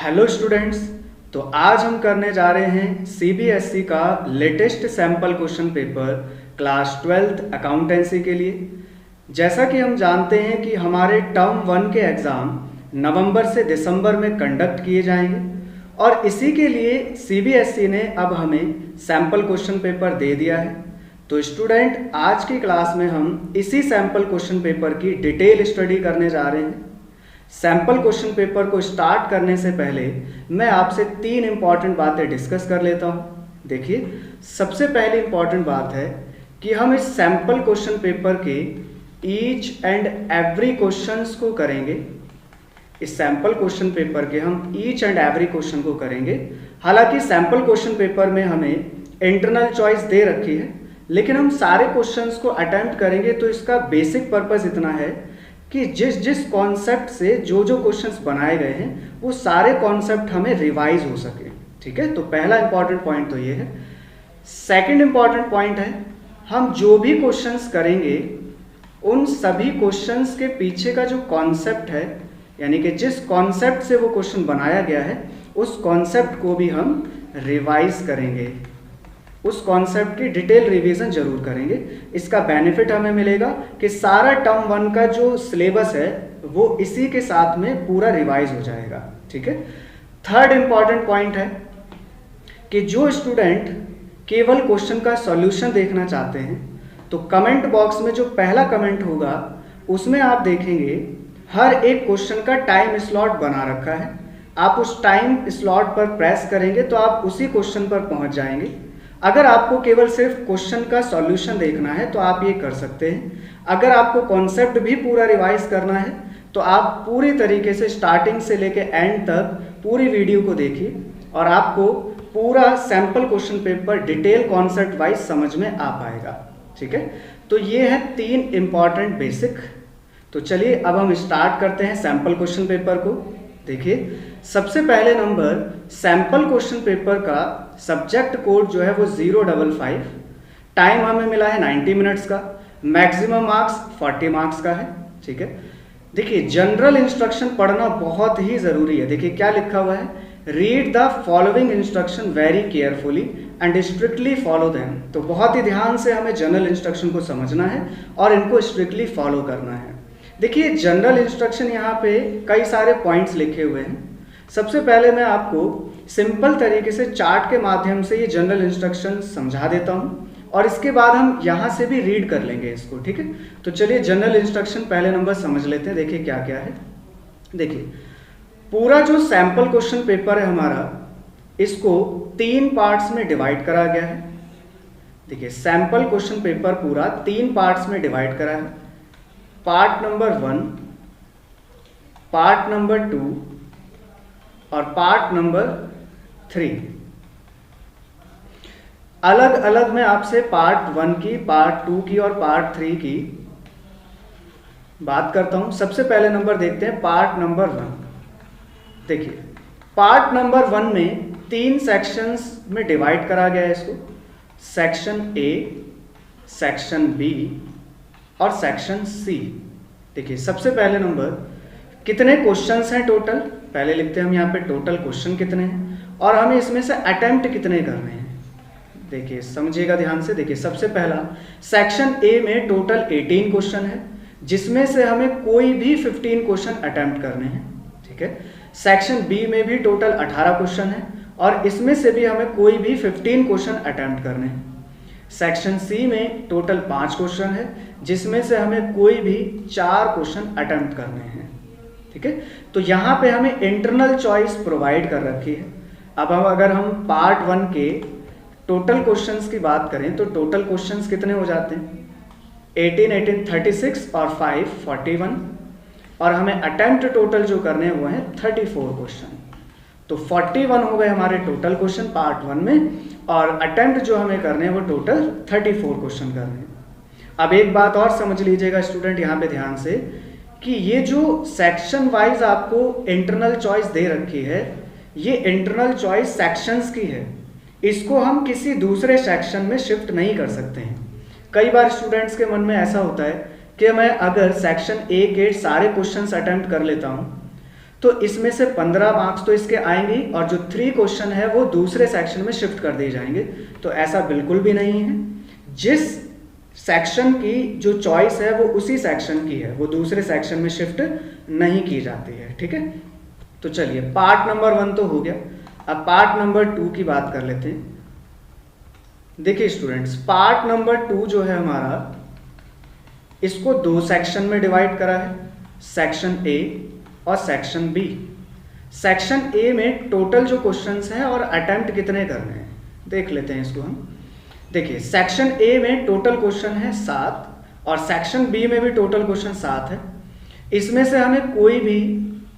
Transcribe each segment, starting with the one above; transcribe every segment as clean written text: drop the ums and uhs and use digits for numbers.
Hello students. तो आज हम करने जा रहे हैं सीबीएसई का latest sample question paper class 12th accountancy के लिए। जैसा कि हम जानते हैं कि हमारे टर्म 1 के एग्ज़ाम नवंबर से दिसंबर में कंडक्ट किए जाएंगे और इसी के लिए सीबीएसई ने अब हमें सैम्पल क्वेश्चन पेपर दे दिया है। तो स्टूडेंट, आज की क्लास में हम इसी सैम्पल क्वेश्चन पेपर की डिटेल स्टडी करने जा रहे हैं। सैम्पल क्वेश्चन पेपर को स्टार्ट करने से पहले मैं आपसे 3 इंपॉर्टेंट बातें डिस्कस कर लेता हूँ। देखिए, सबसे पहली इंपॉर्टेंट बात है कि हम इस सैम्पल क्वेश्चन पेपर के ईच एंड एवरी क्वेश्चंस को करेंगे। इस सैम्पल क्वेश्चन पेपर के हम ईच एंड एवरी क्वेश्चन को करेंगे। हालांकि सैम्पल क्वेश्चन पेपर में हमें इंटरनल चॉइस दे रखी है, लेकिन हम सारे क्वेश्चंस को अटेम्प्ट करेंगे। तो इसका बेसिक पर्पस इतना है कि जिस कॉन्सेप्ट से जो क्वेश्चंस बनाए गए हैं वो सारे कॉन्सेप्ट हमें रिवाइज हो सके। ठीक है, तो पहला इंपॉर्टेंट पॉइंट तो ये है। सेकंड इंपॉर्टेंट पॉइंट है, हम जो भी क्वेश्चंस करेंगे उन सभी क्वेश्चंस के पीछे का जो कॉन्सेप्ट है, यानी कि जिस कॉन्सेप्ट से वो क्वेश्चन बनाया गया है उस कॉन्सेप्ट को भी हम रिवाइज करेंगे, उस कॉन्सेप्ट की डिटेल रिवीजन जरूर करेंगे। इसका बेनिफिट हमें मिलेगा कि सारा टर्म 1 का जो सिलेबस है वो इसी के साथ में पूरा रिवाइज हो जाएगा। ठीक है। थर्ड इंपॉर्टेंट पॉइंट है कि जो स्टूडेंट केवल क्वेश्चन का सॉल्यूशन देखना चाहते हैं तो कमेंट बॉक्स में जो पहला कमेंट होगा उसमें आप देखेंगे हर एक क्वेश्चन का टाइम स्लॉट बना रखा है। आप उस टाइम स्लॉट पर प्रेस करेंगे तो आप उसी क्वेश्चन पर पहुंच जाएंगे। अगर आपको केवल सिर्फ क्वेश्चन का सॉल्यूशन देखना है तो आप ये कर सकते हैं। अगर आपको कॉन्सेप्ट भी पूरा रिवाइज करना है तो आप पूरी तरीके से स्टार्टिंग से लेके एंड तक पूरी वीडियो को देखिए और आपको पूरा sample question paper detail concept wise समझ में आ पाएगा। ठीक है, तो ये है 3 इंपॉर्टेंट बेसिक। तो चलिए अब हम स्टार्ट करते हैं सैम्पल क्वेश्चन पेपर को। देखिए, सबसे पहले नंबर सैम्पल क्वेश्चन पेपर का सब्जेक्ट कोड जो है वो 055, टाइम हमें मिला है 90 मिनट्स का, मैक्सिमम मार्क्स 40 मार्क्स का है। ठीक है। देखिए, जनरल इंस्ट्रक्शन पढ़ना बहुत ही ज़रूरी है। देखिए क्या लिखा हुआ है, read the following instruction very carefully and strictly follow them. तो बहुत ही ध्यान से हमें जनरल इंस्ट्रक्शन को समझना है और इनको स्ट्रिक्टली फॉलो करना है। देखिए, जनरल इंस्ट्रक्शन यहाँ पे कई सारे पॉइंट्स लिखे हुए हैं। सबसे पहले मैं आपको सिंपल तरीके से चार्ट के माध्यम से ये जनरल इंस्ट्रक्शन समझा देता हूँ और इसके बाद हम यहाँ से भी रीड कर लेंगे इसको। ठीक है, तो चलिए जनरल इंस्ट्रक्शन पहले नंबर समझ लेते हैं। देखिए क्या क्या है। देखिए, पूरा जो सैम्पल क्वेश्चन पेपर है हमारा, इसको 3 पार्ट्स में डिवाइड करा गया है। देखिए, सैम्पल क्वेश्चन पेपर पूरा 3 पार्ट्स में डिवाइड करा है। पार्ट नंबर 1, पार्ट नंबर 2 और पार्ट नंबर 3। अलग अलग मैं आपसे पार्ट 1 की, पार्ट 2 की और पार्ट 3 की बात करता हूं। सबसे पहले नंबर देखते हैं पार्ट नंबर 1। देखिए, पार्ट नंबर 1 में 3 सेक्शंस में डिवाइड करा गया है इसको। सेक्शन ए, सेक्शन बी और सेक्शन सी। देखिए, सबसे पहले नंबर कितने क्वेश्चंस हैं टोटल, पहले लिखते हैं हम यहाँ पे टोटल क्वेश्चन कितने हैं और हमें इसमें से अटेम्प्ट कितने करने हैं। देखिए समझिएगा ध्यान से। देखिए, सबसे पहला सेक्शन ए में टोटल 18 क्वेश्चन है जिसमें से हमें कोई भी 15 क्वेश्चन अटेम्प्ट करने हैं। ठीक है। सेक्शन बी में भी टोटल 18 क्वेश्चन है और इसमें से भी हमें कोई भी 15 क्वेश्चन अटेम्प्ट करने हैं। सेक्शन सी में टोटल 5 क्वेश्चन है जिसमें से हमें कोई भी 4 क्वेश्चन अटेम्प्ट करने हैं। ठीक है, तो यहाँ पे हमें इंटरनल चॉइस प्रोवाइड कर रखी है। अब अगर हम पार्ट 1 के टोटल क्वेश्चंस की बात करें तो टोटल क्वेश्चंस कितने हो जाते हैं, 18 36 और 5 41 और हमें अटेम्प्ट टोटल जो करने हुए हैं 34 क्वेश्चन। तो 41 हो गए हमारे टोटल क्वेश्चन पार्ट 1 में और अटेम्प्ट जो हमें करने हैं वो टोटल 34 क्वेश्चन करने हैं। अब एक बात और समझ लीजिएगा स्टूडेंट यहाँ पे ध्यान से कि ये जो सेक्शन वाइज आपको इंटरनल चॉइस दे रखी है, ये इंटरनल चॉइस सेक्शंस की है। इसको हम किसी दूसरे सेक्शन में शिफ्ट नहीं कर सकते हैं। कई बार स्टूडेंट्स के मन में ऐसा होता है कि मैं अगर सेक्शन ए के सारे क्वेश्चंस अटेम्प्ट कर लेता हूँ तो इसमें से 15 मार्क्स तो इसके आएंगे और जो 3 क्वेश्चन है वो दूसरे सेक्शन में शिफ्ट कर दिए जाएंगे। तो ऐसा बिल्कुल भी नहीं है, जिस सेक्शन की जो चॉइस है वो उसी सेक्शन की है, वो दूसरे सेक्शन में शिफ्ट नहीं की जाती है। ठीक है, तो चलिए पार्ट नंबर 1 तो हो गया। अब पार्ट नंबर 2 की बात कर लेते हैं। देखिए स्टूडेंट्स, पार्ट नंबर 2 जो है हमारा, इसको 2 सेक्शन में डिवाइड करा है, सेक्शन ए और सेक्शन बी। सेक्शन ए में टोटल जो क्वेश्चंस हैं और अटेम्प्ट कितने करने हैं देख लेते हैं इसको हम। देखिए सेक्शन ए में टोटल क्वेश्चन है 7 और सेक्शन बी में भी टोटल क्वेश्चन 7 है। इसमें से हमें कोई भी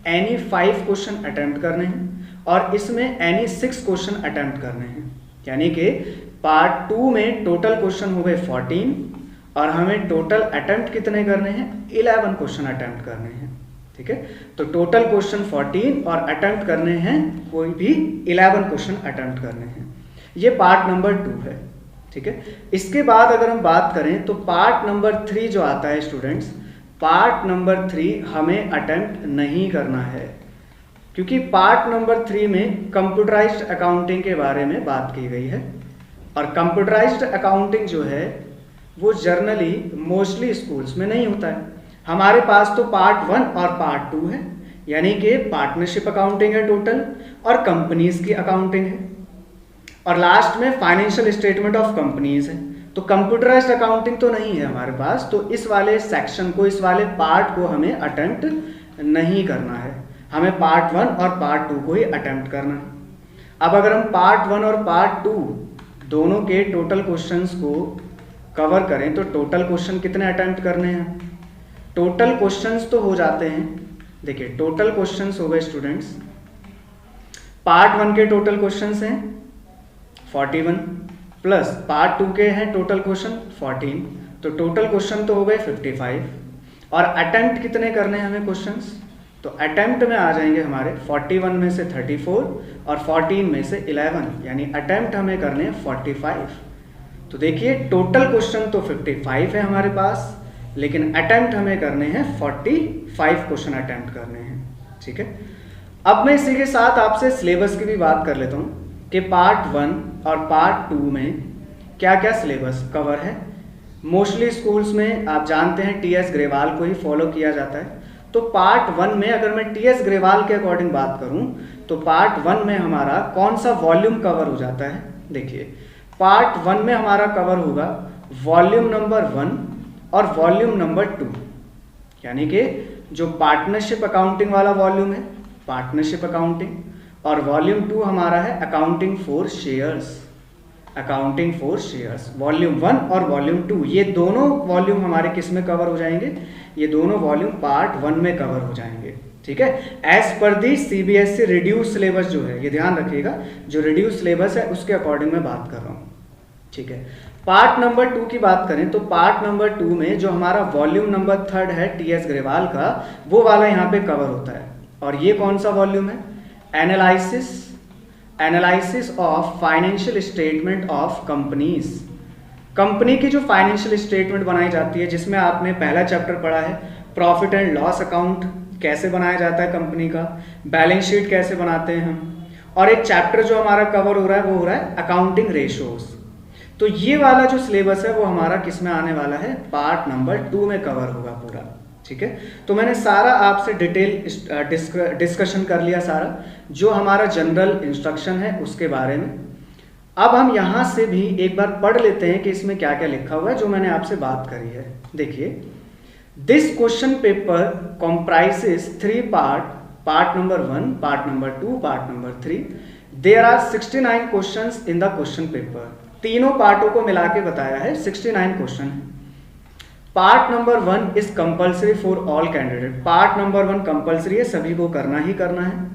एनी 5 क्वेश्चन अटेम्प्ट करने हैं और इसमें एनी 6 क्वेश्चन अटेम्प्ट करने हैं। यानी कि पार्ट 2 में टोटल क्वेश्चन हो गए 14 और हमें टोटल अटेम्प्ट कितने करने हैं, 11 क्वेश्चन अटेम्प्ट करने हैं। ठीक है, तो टोटल क्वेश्चन 14 और अटेम्प्ट करने हैं कोई भी 11 क्वेश्चन अटेम्प्ट करने हैं। ये पार्ट नंबर 2 है। ठीक है, इसके बाद अगर हम बात करें तो पार्ट नंबर 3 जो आता है स्टूडेंट्स, पार्ट नंबर 3 हमें अटेम्प्ट नहीं करना है, क्योंकि पार्ट नंबर 3 में कंप्यूटराइज्ड अकाउंटिंग के बारे में बात की गई है। और कंप्यूटराइज्ड अकाउंटिंग जो है वो जर्नली मोस्टली स्कूल्स में नहीं होता है। हमारे पास तो पार्ट 1 और पार्ट 2 है, यानी कि पार्टनरशिप अकाउंटिंग है टोटल और कंपनीज की अकाउंटिंग है, और लास्ट में फाइनेंशियल स्टेटमेंट ऑफ कंपनीज है। तो कंप्यूटराइज्ड अकाउंटिंग तो नहीं है हमारे पास, तो इस वाले सेक्शन को, इस वाले पार्ट को हमें अटेम्प्ट नहीं करना है। हमें पार्ट 1 और पार्ट 2 को ही अटेम्प्ट करना है। अब अगर हम पार्ट 1 और पार्ट 2 दोनों के टोटल क्वेश्चंस को कवर करें तो टोटल क्वेश्चन कितने अटेम्प्ट करने हैं? टोटल क्वेश्चंस तो हो जाते हैं, देखिए टोटल क्वेश्चंस हो गए स्टूडेंट्स, पार्ट 1 के टोटल क्वेश्चंस हैं 41 प्लस पार्ट 2 के हैं टोटल क्वेश्चन 14, तो टोटल क्वेश्चन तो हो गए 55। और अटेम्प्ट कितने करने हैं हमें क्वेश्चंस? तो अटेम्प्ट में आ जाएंगे हमारे 41 में से 34 और 14 में से 11, यानी अटेम्प्ट हमें करने हैं 45। तो देखिए टोटल क्वेश्चन तो 55 है हमारे पास, लेकिन अटेम्प्ट हमें करने हैं 45 क्वेश्चन अटेम्प्ट करने हैं। ठीक है, अब मैं इसी के साथ आपसे सिलेबस की भी बात कर लेता हूँ कि पार्ट 1 और पार्ट 2 में क्या क्या सिलेबस कवर है। मोस्टली स्कूल्स में आप जानते हैं टीएस ग्रेवाल को ही फॉलो किया जाता है। तो पार्ट 1 में अगर मैं टीएस ग्रेवाल के अकॉर्डिंग बात करूं तो पार्ट 1 में हमारा कौन सा वॉल्यूम कवर हो जाता है? देखिए पार्ट 1 में हमारा कवर होगा वॉल्यूम नंबर 1 और वॉल्यूम नंबर 2, यानी कि जो पार्टनरशिप अकाउंटिंग वाला वॉल्यूम है पार्टनरशिप अकाउंटिंग, और वॉल्यूम 2 हमारा है accounting for shares, accounting for shares. Volume 1 और वॉल्यूम 2 ये दोनों वॉल्यूम हमारे किस में कवर हो जाएंगे? ये दोनों वॉल्यूम पार्ट 1 में कवर हो जाएंगे। ठीक है, एज पर दी सीबीएसई रिड्यूस सिलेबस जो है, ये ध्यान रखिएगा, जो रिड्यूस सिलेबस है उसके अकॉर्डिंग मैं बात कर रहा हूँ। ठीक है, पार्ट नंबर 2 की बात करें तो पार्ट नंबर 2 में जो हमारा वॉल्यूम नंबर 3 है टीएस ग्रेवाल का, वो वाला यहाँ पे कवर होता है। और ये कौन सा वॉल्यूम है? Analysis of financial statement of companies. Company की जो फाइनेंशियल स्टेटमेंट बनाई जाती है, जिसमें आपने पहला चैप्टर पढ़ा है प्रॉफिट एंड लॉस अकाउंट कैसे बनाया जाता है कंपनी का, बैलेंस शीट कैसे बनाते हैं हम, और एक चैप्टर जो हमारा कवर हो रहा है वो हो रहा है अकाउंटिंग रेशियोज। तो ये वाला जो सिलेबस है वो हमारा किस में आने वाला है? पार्ट नंबर 2 में कवर होगा पूरा। ठीक है, तो मैंने सारा आपसे डिटेल डिस्कशन कर लिया, सारा जो हमारा जनरल इंस्ट्रक्शन है उसके बारे में। अब हम यहाँ से भी एक बार पढ़ लेते हैं कि इसमें क्या क्या लिखा हुआ है जो मैंने आपसे बात करी है। देखिए, this question paper comprises 3 part, part number 1, part number 2, part number 3। There are 69 questions in the question paper. तीनों पार्टों को मिला के बताया है 69 क्वेश्चन है। Part number 1 is compulsory for all candidate. Part number 1 compulsory है, सभी को करना ही करना है।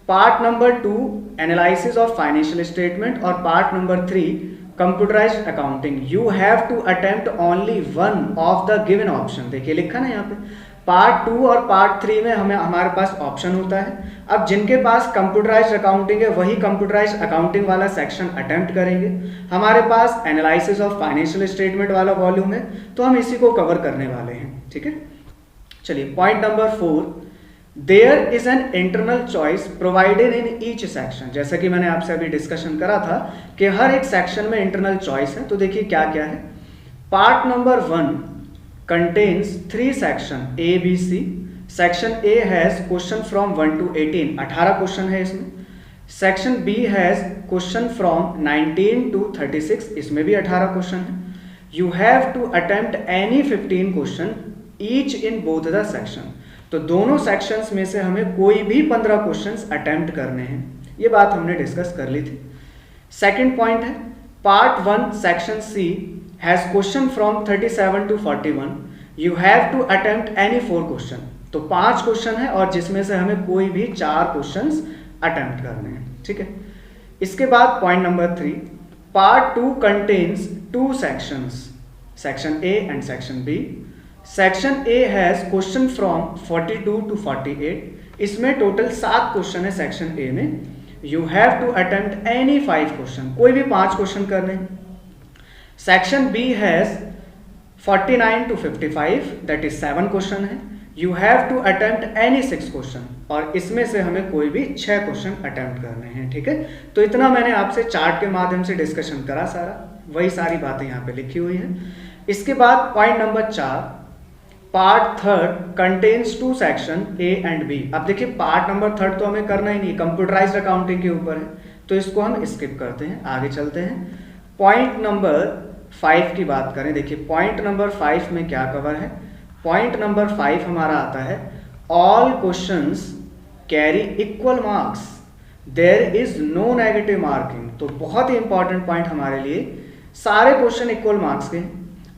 Part number 2 analysis of financial statement, और part number 3 computerised accounting. You have to attempt only one of the given option. देखिए लिखा ना यहाँ पे, पार्ट 2 और पार्ट 3 में हमारे पास ऑप्शन होता है। अब जिनके पास कंप्यूटराइज्ड अकाउंटिंग है वही कंप्यूटराइज्ड अकाउंटिंग वाला सेक्शन अटेम्प्ट करेंगे। हमारे पास एनालिसिस ऑफ फाइनेंशियल स्टेटमेंट वाला वॉल्यूम है, तो हम इसी को कवर करने वाले हैं। ठीक है, चलिए point number 4, there is an internal choice provided in each section. जैसा कि मैंने आपसे अभी डिस्कशन करा था कि हर एक सेक्शन में इंटरनल चॉइस है। तो देखिए क्या क्या है। Part number 1 contains 3 section A B C. Section A has question from 1 to 18, 18 question है इसमें। Section B has question from 19 to 36, इसमें भी 18 क्वेश्चन है। You have to attempt any 15 question each in both the section. तो दोनों sections में से हमें कोई भी 15 क्वेश्चंस अटेम्प्ट करने हैं। ये बात हमने डिस्कस कर ली थी। सेकंड पॉइंट है part 1 section C has question from 37 to 41। You have to attempt any 4 question. तो 5 क्वेश्चन है और जिसमें से हमें कोई भी 4 क्वेश्चंस अटेम्प्ट करने हैं। ठीक है। इसके बाद point number 3, part 2 contains 2 sections, section A and section B. Section A has question from 42 to 48। इसमें टोटल 7 क्वेश्चन है सेक्शन ए में। You have to attempt any 5 question, कोई भी 5 क्वेश्चन करने हैं। Section B has 49 to 55, that is 7 question है। You have to attempt any 6 question, और इसमें से हमें कोई भी 6 क्वेश्चन अटेम्प्ट करने हैं। ठीक है। तो इतना मैंने आपसे चार्ट के माध्यम से डिस्कशन करा, सारा वही सारी बातें यहाँ पे लिखी हुई हैं। इसके बाद point number 4, part 3 contains 2 section A and B. अब देखिए पार्ट नंबर 3 तो हमें करना ही नहीं, कंप्यूटराइज्ड अकाउंटिंग के ऊपर है, तो इसको हम स्किप करते हैं, आगे चलते हैं। पॉइंट नंबर 5 की बात करें। देखिए पॉइंट नंबर 5 में क्या कवर है। पॉइंट नंबर 5 हमारा आता है all questions carry equal marks, there is no negative marking. तो बहुत ही इंपॉर्टेंट पॉइंट हमारे लिए, सारे क्वेश्चन इक्वल मार्क्स के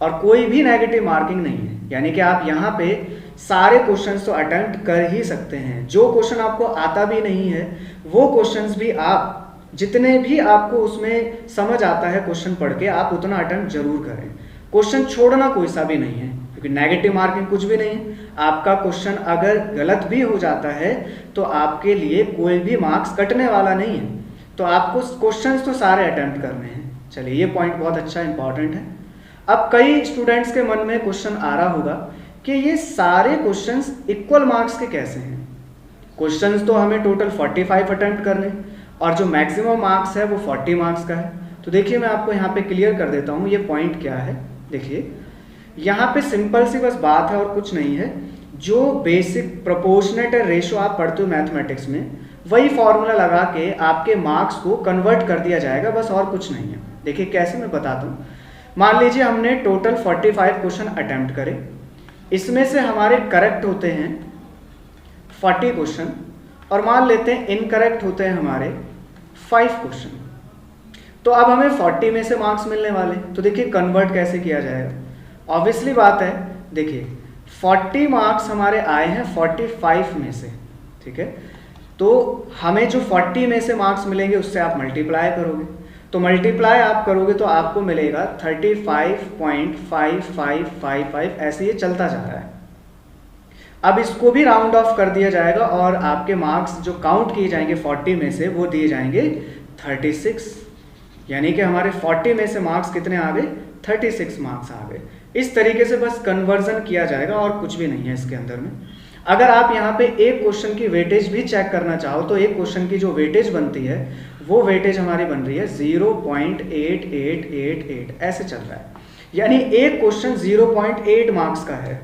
और कोई भी नेगेटिव मार्किंग नहीं है। यानी कि आप यहाँ पे सारे क्वेश्चंस तो अटेम्प्ट कर ही सकते हैं। जो क्वेश्चन आपको आता भी नहीं है वो क्वेश्चंस भी आप, जितने भी आपको उसमें समझ आता है क्वेश्चन पढ़ के, आप उतना अटेम्प्ट जरूर करें। क्वेश्चन छोड़ना कोई सा भी नहीं है, क्योंकि नेगेटिव मार्किंग कुछ भी नहीं है। आपका क्वेश्चन अगर गलत भी हो जाता है तो आपके लिए कोई भी मार्क्स कटने वाला नहीं है। तो आपको क्वेश्चंस तो सारे अटेम्प्ट करने हैं। चलिए ये पॉइंट बहुत अच्छा इंपॉर्टेंट है। अब कई स्टूडेंट्स के मन में क्वेश्चन आ रहा होगा कि ये सारे क्वेश्चंस इक्वल मार्क्स के कैसे हैं। क्वेश्चंस तो हमें टोटल 45 अटेम्प्ट करने, और जो मैक्सिमम मार्क्स है वो 40 मार्क्स का है। तो देखिए मैं आपको यहाँ पे क्लियर कर देता हूँ ये पॉइंट क्या है। देखिए यहाँ पे सिंपल सी बस बात है और कुछ नहीं है। जो बेसिक प्रोपोर्शनेट रेशियो आप पढ़ते हो मैथमेटिक्स में, वही फॉर्मूला लगा के आपके मार्क्स को कन्वर्ट कर दिया जाएगा, बस और कुछ नहीं है। देखिए कैसे, मैं बताता हूँ। मान लीजिए हमने टोटल 45 क्वेश्चन अटेम्प्ट करे, इसमें से हमारे करेक्ट होते हैं 40 क्वेश्चन, और मान लेते हैं इनकरेक्ट होते हैं हमारे 5 क्वेश्चन। तो अब हमें 40 में से मार्क्स मिलने वाले। तो देखिए कन्वर्ट कैसे किया जाएगा। ऑब्वियसली बात है, देखिए 40 मार्क्स हमारे आए हैं 45 में से। ठीक है। तो हमें जो 40 में से मार्क्स मिलेंगे उससे आप मल्टीप्लाई करोगे, तो मल्टीप्लाई आप करोगे तो आपको मिलेगा 35.5555, ऐसे ये चलता जा रहा है। अब इसको भी राउंड ऑफ कर दिया जाएगा और आपके मार्क्स जो काउंट किए जाएंगे 40 में से वो दिए जाएंगे 36। यानी कि हमारे 40 में से मार्क्स कितने आ गए, 36 मार्क्स आ गए। इस तरीके से बस कन्वर्जन किया जाएगा और कुछ भी नहीं है इसके अंदर में। अगर आप यहाँ पे एक क्वेश्चन की वेटेज भी चेक करना चाहो तो एक क्वेश्चन की जो वेटेज बनती है वो वेटेज हमारी बन रही है 0.8888, ऐसे चल रहा है। यानी एक क्वेश्चन 0.8 मार्क्स का है।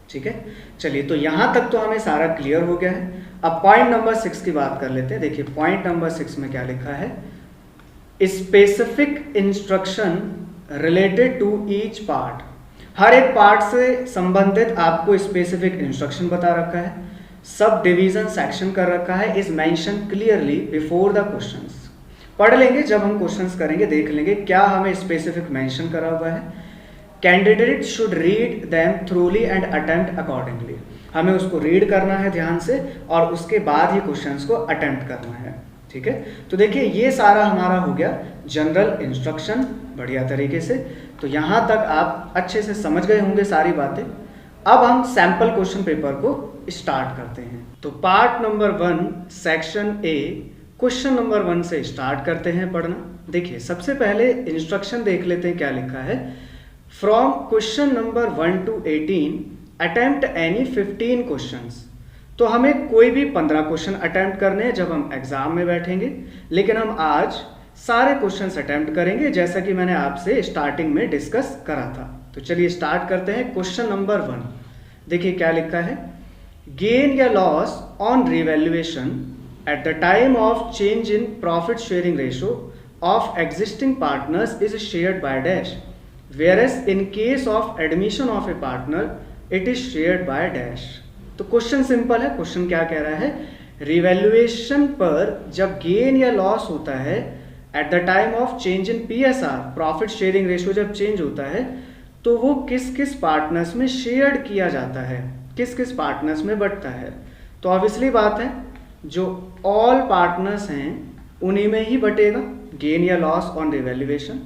ठीक है। चलिए तो यहाँ तक तो हमें सारा क्लियर हो गया है। अब पॉइंट नंबर 6 की बात कर लेते हैं। देखिए पॉइंट नंबर 6 में क्या लिखा है, specific instruction related to each part. हर एक पार्ट से संबंधित आपको स्पेसिफिक इंस्ट्रक्शन बता रखा है, सब डिवीजन सेक्शन कर रखा है, is mention clearly before the questions. पढ़ लेंगे जब हम क्वेश्चंस करेंगे, देख लेंगे क्या हमें स्पेसिफिक मेंशन करा हुआ है। Candidate should read them थ्रूली and attempt accordingly. हमें उसको रीड करना है ध्यान से और उसके बाद ही क्वेश्चंस को अटेम्प्ट करना है। ठीक है। तो देखिए ये सारा हमारा हो गया जनरल इंस्ट्रक्शन बढ़िया तरीके से। तो यहाँ तक आप अच्छे से समझ गए होंगे सारी बातें। अब हम सैंपल क्वेश्चन पेपर को स्टार्ट करते हैं। तो part number 1 section A question number 1 से स्टार्ट करते हैं पढ़ना। देखिए सबसे पहले इंस्ट्रक्शन देख लेते हैं क्या लिखा है। From question number 1 to 18 attempt any 15 questions. तो हमें कोई भी 15 क्वेश्चन अटेम्प्ट करने हैं जब हम एग्जाम में बैठेंगे, लेकिन हम आज सारे क्वेश्चंस अटेम्प्ट करेंगे जैसा कि मैंने आपसे स्टार्टिंग में डिस्कस करा था। तो चलिए स्टार्ट करते हैं। क्वेश्चन नंबर 1 देखिए क्या लिखा है, गेन या loss on revaluation eight the time of change in profit sharing ratio of existing partners is shared by dash, whereas in case of admission of A partner it is shared by dash. तो question simple है। Question क्या कह रहा है, revaluation पर जब gain या loss होता है eight the time of change in PSR, profit sharing ratio जब चेंज होता है तो वो किस किस पार्टनर्स में शेयर किया जाता है, किस किस पार्टनर्स में बंटता है। तो ऑब्वियसली बात है जो ऑल पार्टनर्स हैं उन्हीं में ही बटेगा गेन या लॉस ऑन रिवैल्यूएशन।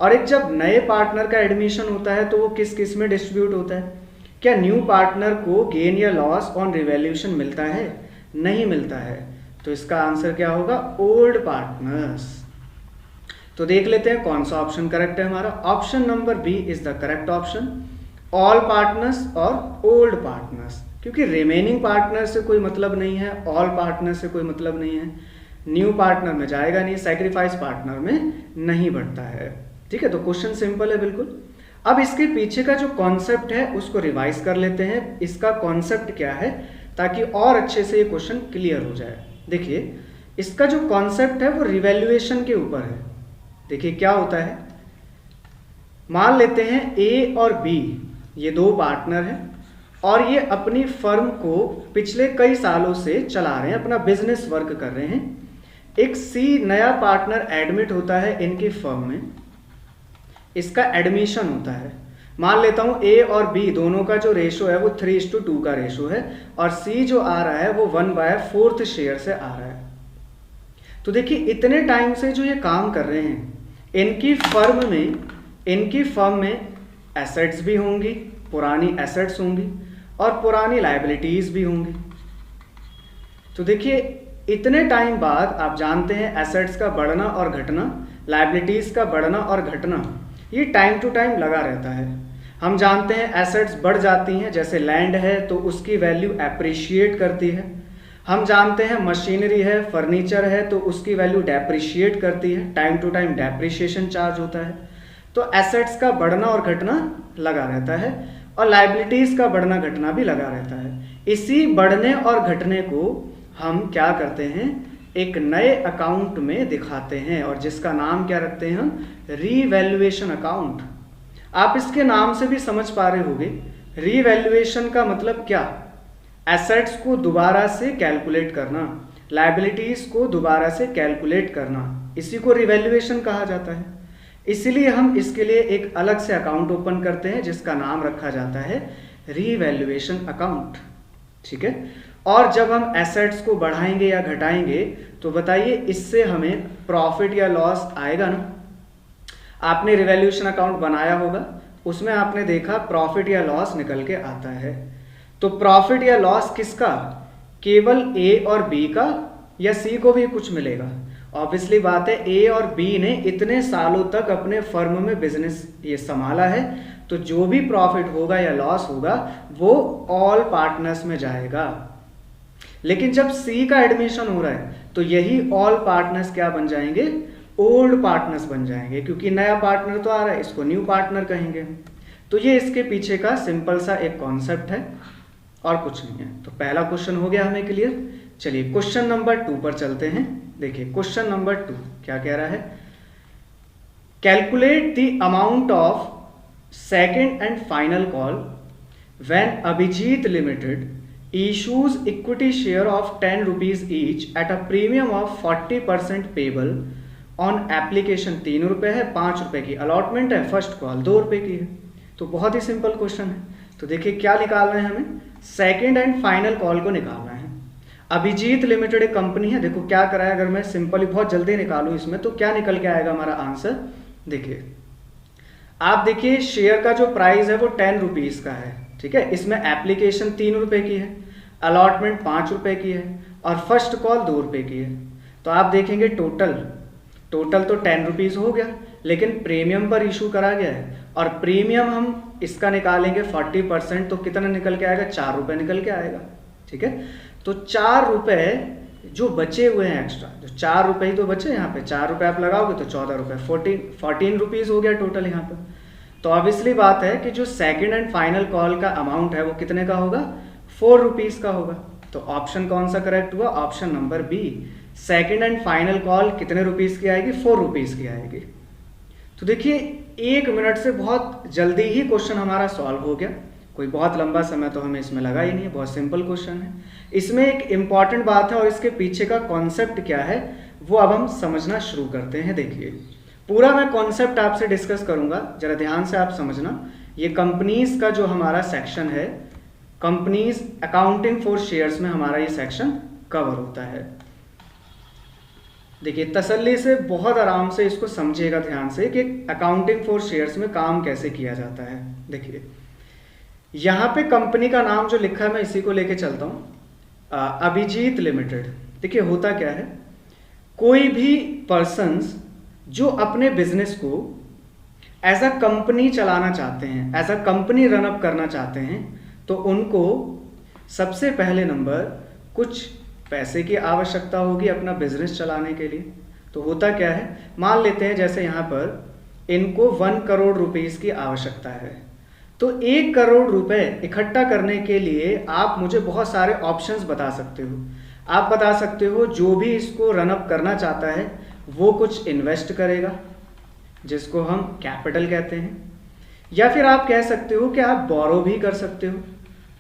और एक जब नए पार्टनर का एडमिशन होता है तो वो किस किस में डिस्ट्रीब्यूट होता है। क्या न्यू पार्टनर को गेन या लॉस ऑन रिवैल्यूएशन मिलता है? नहीं मिलता है। तो इसका आंसर क्या होगा, ओल्ड पार्टनर्स। तो देख लेते हैं कौन सा ऑप्शन करेक्ट है हमारा। Option number B is the correct option, all partners और ओल्ड पार्टनर्स, क्योंकि रिमेनिंग पार्टनर से कोई मतलब नहीं है, ऑल पार्टनर से कोई मतलब नहीं है, न्यू पार्टनर में जाएगा नहीं, सैक्रिफाइस पार्टनर में नहीं बढ़ता है। ठीक है, तो क्वेश्चन सिंपल है बिल्कुल। अब इसके पीछे का जो कॉन्सेप्ट है उसको रिवाइज कर लेते हैं, इसका कॉन्सेप्ट क्या है, ताकि और अच्छे से ये क्वेश्चन क्लियर हो जाए। देखिए इसका जो कॉन्सेप्ट है वो रिवैल्यूएशन के ऊपर है। देखिए क्या होता है, मान लेते हैं A और B ये दो पार्टनर हैं और ये अपनी फर्म को पिछले कई सालों से चला रहे हैं, अपना बिजनेस वर्क कर रहे हैं। एक C नया पार्टनर एडमिट होता है इनकी फर्म में, इसका एडमिशन होता है। मान लेता हूं A और B दोनों का जो रेशो है वो 3:2 का रेशो है और C जो आ रहा है वो 1/4 शेयर से आ रहा है। तो देखिए इतने टाइम से जो ये काम कर रहे हैं इनकी फर्म में एसेट्स भी होंगी, पुरानी एसेट्स होंगी और पुरानी लायबिलिटीज भी होंगी। तो देखिए इतने टाइम बाद आप जानते हैं एसेट्स का बढ़ना और घटना, लायबिलिटीज का बढ़ना और घटना ये टाइम टू टाइम लगा रहता है। हम जानते हैं एसेट्स बढ़ जाती हैं, जैसे लैंड है तो उसकी वैल्यू एप्रिशिएट करती है। हम जानते हैं मशीनरी है, फर्नीचर है तो उसकी वैल्यू डेप्रिशिएट करती है, time to time depreciation charge होता है। तो एसेट्स का बढ़ना और घटना लगा रहता है और लायबिलिटीज का बढ़ना घटना भी लगा रहता है। इसी बढ़ने और घटने को हम क्या करते हैं, एक नए अकाउंट में दिखाते हैं और जिसका नाम क्या रखते हैं हम, रीवैल्यूएशन अकाउंट। आप इसके नाम से भी समझ पा रहे होंगे रीवैल्यूएशन का मतलब क्या, एसेट्स को दोबारा से कैलकुलेट करना, लायबिलिटीज को दोबारा से कैलकुलेट करना, इसी को रिवैल्यूएशन कहा जाता है। इसलिए हम इसके लिए एक अलग से अकाउंट ओपन करते हैं जिसका नाम रखा जाता है रीवैल्यूएशन अकाउंट। ठीक है, और जब हम एसेट्स को बढ़ाएंगे या घटाएंगे तो बताइए इससे हमें प्रॉफिट या लॉस आएगा ना। आपने रिवैल्यूएशन अकाउंट बनाया होगा, उसमें आपने देखा प्रॉफिट या लॉस निकल के आता है। तो प्रॉफिट या लॉस किसका, केवल A और B का या C को भी कुछ मिलेगा। ऑब्वियसली बात है A और B ने इतने सालों तक अपने फर्म में बिजनेस ये संभाला है, तो जो भी प्रॉफिट होगा या लॉस होगा वो ऑल पार्टनर्स में जाएगा। लेकिन जब C का एडमिशन हो रहा है तो यही ऑल पार्टनर्स क्या बन जाएंगे, ओल्ड पार्टनर्स बन जाएंगे, क्योंकि नया पार्टनर तो आ रहा है, इसको न्यू पार्टनर कहेंगे। तो ये इसके पीछे का सिंपल सा एक कॉन्सेप्ट है और कुछ नहीं है। तो पहला क्वेश्चन हो गया हमें क्लियर। चलिए क्वेश्चन नंबर 2 पर चलते हैं। देखिए क्वेश्चन नंबर 2 क्या कह रहा है, calculate the amount of second and final call when Abhijit limited issues equity share of 10 rupees each at a premium of 40% payable on application। 3 रुपए है, 5 रुपए की अलॉटमेंट है, फर्स्ट कॉल 2 रुपए की है। तो बहुत ही सिंपल क्वेश्चन है। तो देखिए क्या निकालना है हमें, सेकेंड एंड फाइनल कॉल को निकालना है। अभिजीत लिमिटेड एक कंपनी है, देखो क्या करा है, अगर मैं सिंपली बहुत जल्दी निकालूं इसमें तो क्या निकल के आएगा हमारा आंसर। देखिए आप देखिए शेयर का जो प्राइस है वो 10 रुपीज का है। ठीक है, इसमें एप्लीकेशन 3 रुपए की है, अलॉटमेंट 5 रुपए की है और फर्स्ट कॉल 2 रुपए की है। तो आप देखेंगे टोटल तो 10 रुपीज हो गया, लेकिन प्रीमियम पर इशू करा गया है और प्रीमियम हम इसका निकालेंगे 40%, तो कितना निकल के आएगा, 4 रुपए निकल के आएगा। ठीक है, तो 4 रुपये जो बचे हुए हैं एक्स्ट्रा, जो 4 रुपये ही तो बचे यहाँ पे, 4 रुपये आप लगाओगे तो 14 रुपये, 14 रुपीज़ हो गया टोटल यहाँ पे। तो ऑब्वियसली बात है कि जो सेकंड एंड फाइनल कॉल का अमाउंट है वो कितने का होगा, 4 रुपीज़ का होगा। तो ऑप्शन कौन सा करेक्ट हुआ, option number B, second and final call कितने रुपीज़ की आएगी, 4 रुपीज़ की आएगी। तो देखिए 1 मिनट से बहुत जल्दी ही क्वेश्चन हमारा सॉल्व हो गया, कोई बहुत लंबा समय तो हमें इसमें लगा ही नहीं है, बहुत सिंपल क्वेश्चन है। इसमें एक इम्पॉर्टेंट बात है और इसके पीछे का कॉन्सेप्ट क्या है वो अब हम समझना शुरू करते हैं। देखिए पूरा मैं कॉन्सेप्ट आपसे डिस्कस करूंगा, जरा ध्यान से आप समझना। ये कंपनीज का जो हमारा सेक्शन है, कंपनीज अकाउंटिंग फॉर शेयर्स में हमारा ये सेक्शन कवर होता है। देखिए तसल्ली से बहुत आराम से इसको समझिएगा ध्यान से कि अकाउंटिंग फॉर शेयर्स में काम कैसे किया जाता है। देखिए यहाँ पे कंपनी का नाम जो लिखा है मैं इसी को लेके चलता हूँ, अभिजीत लिमिटेड। देखिए होता क्या है, कोई भी पर्सन्स जो अपने बिजनेस को एज अ कंपनी चलाना चाहते हैं, as a company run up करना चाहते हैं, तो उनको सबसे पहले नंबर कुछ पैसे की आवश्यकता होगी अपना बिजनेस चलाने के लिए। तो होता क्या है, मान लेते हैं जैसे यहाँ पर इनको 1 करोड़ रुपीस की आवश्यकता है, तो 1 करोड़ रुपए इकट्ठा करने के लिए आप मुझे बहुत सारे ऑप्शंस बता सकते हो। आप बता सकते हो जो भी इसको रन अप करना चाहता है वो कुछ इन्वेस्ट करेगा, जिसको हम कैपिटल कहते हैं, या फिर आप कह सकते हो कि आप बोरो भी कर सकते हो।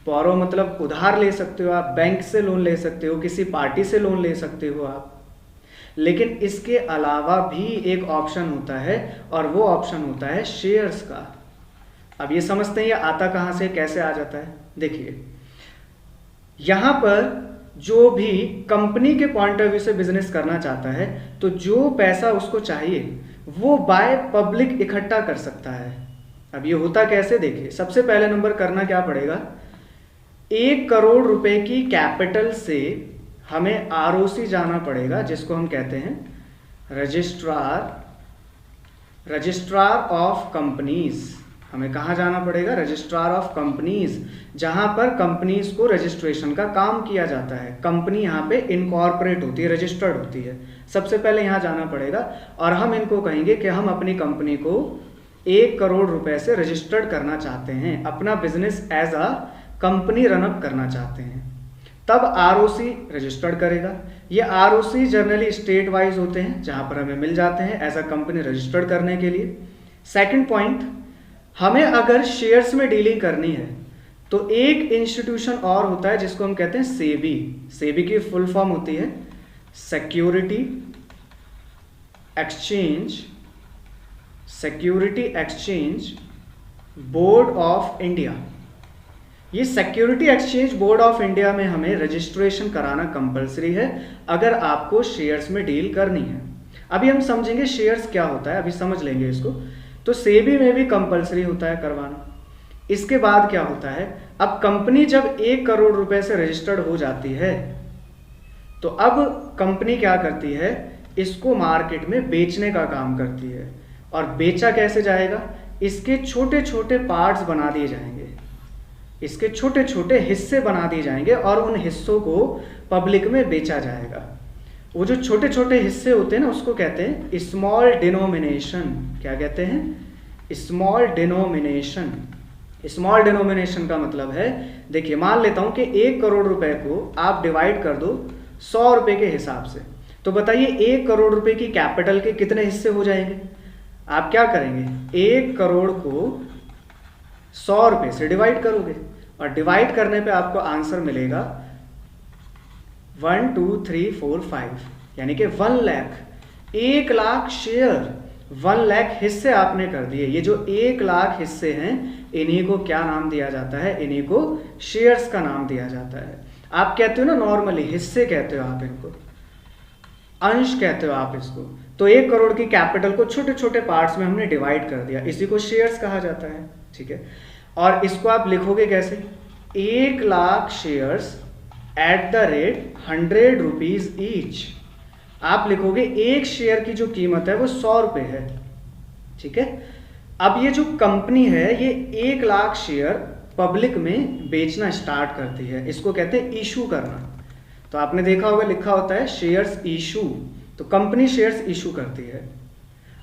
बोरो मतलब उधार ले सकते हो, आप बैंक से लोन ले सकते हो, किसी पार्टी से लोन ले सकते हो आप। लेकिन इसके अलावा भी एक ऑप्शन होता है और वो ऑप्शन होता है शेयर्स का। अब ये समझते हैं ये आता कहाँ से, कैसे आ जाता है। देखिए यहाँ पर जो भी कंपनी के पॉइंट ऑफ व्यू से बिजनेस करना चाहता है तो जो पैसा उसको चाहिए वो बाय पब्लिक इकट्ठा कर सकता है। अब ये होता कैसे, देखिए सबसे पहले नंबर करना क्या पड़ेगा, 1 करोड़ रुपए की कैपिटल से हमें आरओसी जाना पड़ेगा, जिसको हम कहते हैं रजिस्ट्रार ऑफ कंपनीज। हमें कहाँ जाना पड़ेगा, रजिस्ट्रार ऑफ कंपनीज, जहां पर कंपनीज को रजिस्ट्रेशन का काम किया जाता है। कंपनी यहाँ पे इनकॉर्पोरेट होती है, रजिस्टर्ड होती है। सबसे पहले यहाँ जाना पड़ेगा और हम इनको कहेंगे कि हम अपनी कंपनी को 1 करोड़ रुपए से रजिस्टर्ड करना चाहते हैं, अपना business as a company run up करना चाहते हैं। तब आरओसी रजिस्टर्ड करेगा। ये आरओसी जनरली स्टेट वाइज होते हैं, जहां पर हमें मिल जाते हैं एज अ कंपनी रजिस्टर्ड करने के लिए। सेकंड पॉइंट, हमें अगर शेयर्स में डीलिंग करनी है तो एक इंस्टीट्यूशन और होता है जिसको हम कहते हैं सेबी। सेबी की फुल फॉर्म होती है security exchange board of India. ये security exchange board of India में हमें रजिस्ट्रेशन कराना कंपलसरी है अगर आपको शेयर्स में डील करनी है। अभी हम समझेंगे शेयर्स क्या होता है, अभी समझ लेंगे इसको। तो सेबी में भी कंपलसरी होता है करवाना। इसके बाद क्या होता है, अब कंपनी जब 1 करोड़ रुपए से रजिस्टर्ड हो जाती है तो अब कंपनी क्या करती है, इसको मार्केट में बेचने का काम करती है। और बेचा कैसे जाएगा, इसके छोटे छोटे पार्ट्स बना दिए जाएंगे, इसके छोटे छोटे हिस्से बना दिए जाएंगे और उन हिस्सों को पब्लिक में बेचा जाएगा। वो जो छोटे छोटे हिस्से होते हैं ना उसको कहते हैं स्मॉल डिनोमिनेशन। क्या कहते हैं, स्मॉल डिनोमिनेशन। स्मॉल डिनोमिनेशन का मतलब है, देखिए मान लेता हूं कि 1 करोड़ रुपए को आप डिवाइड कर दो 100 रुपए के हिसाब से, तो बताइए 1 करोड़ रुपए की कैपिटल के कितने हिस्से हो जाएंगे। आप क्या करेंगे, 1 करोड़ को 100 रुपए से डिवाइड करोगे और डिवाइड करने पे आपको आंसर मिलेगा 1 2 3 4 5, यानी कि 1 लाख। 1 लाख शेयर, 1 लाख हिस्से आपने कर दिए। ये जो 1 लाख हिस्से हैं इन्हीं को क्या नाम दिया जाता है, इन्हीं को शेयर्स का नाम दिया जाता है। आप कहते हो ना नॉर्मली हिस्से कहते हो आप इनको, अंश कहते हो आप इसको। तो 1 करोड़ की कैपिटल को छोटे छोटे पार्ट्स में हमने डिवाइड कर दिया, इसी को शेयर्स कहा जाता है। ठीक है, और इसको आप लिखोगे कैसे, 1 लाख शेयर्स @ 100 रुपीज ईच। आप लिखोगे एक शेयर की जो कीमत है वो 100 रुपए है। ठीक है, अब ये जो कंपनी है ये 1 लाख शेयर पब्लिक में बेचना स्टार्ट करती है, इसको कहते हैं इशू करना। तो आपने देखा होगा लिखा होता है शेयर्स इशू, तो कंपनी शेयर्स इशू करती है।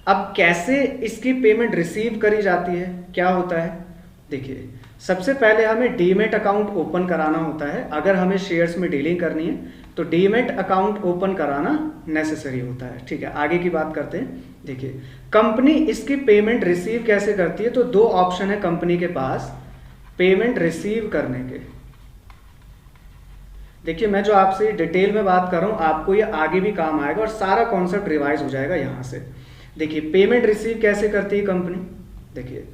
अब कैसे इसकी पेमेंट रिसीव करी जाती है, क्या होता है, देखिए सबसे पहले हमें डीमेट अकाउंट ओपन कराना होता है। अगर हमें शेयर्स में डीलिंग करनी है तो डीमेट अकाउंट ओपन कराना नेसेसरी होता है। ठीक है, आगे की बात करते हैं। देखिए कंपनी इसकी पेमेंट रिसीव कैसे करती है, तो दो ऑप्शन है कंपनी के पास पेमेंट रिसीव करने के। देखिए मैं जो आपसे डिटेल में बात कर रहा हूं, आपको ये आगे भी काम आएगा और सारा कॉन्सेप्ट रिवाइज हो जाएगा यहां से। देखिए पेमेंट रिसीव कैसे करती है कंपनी, देखिए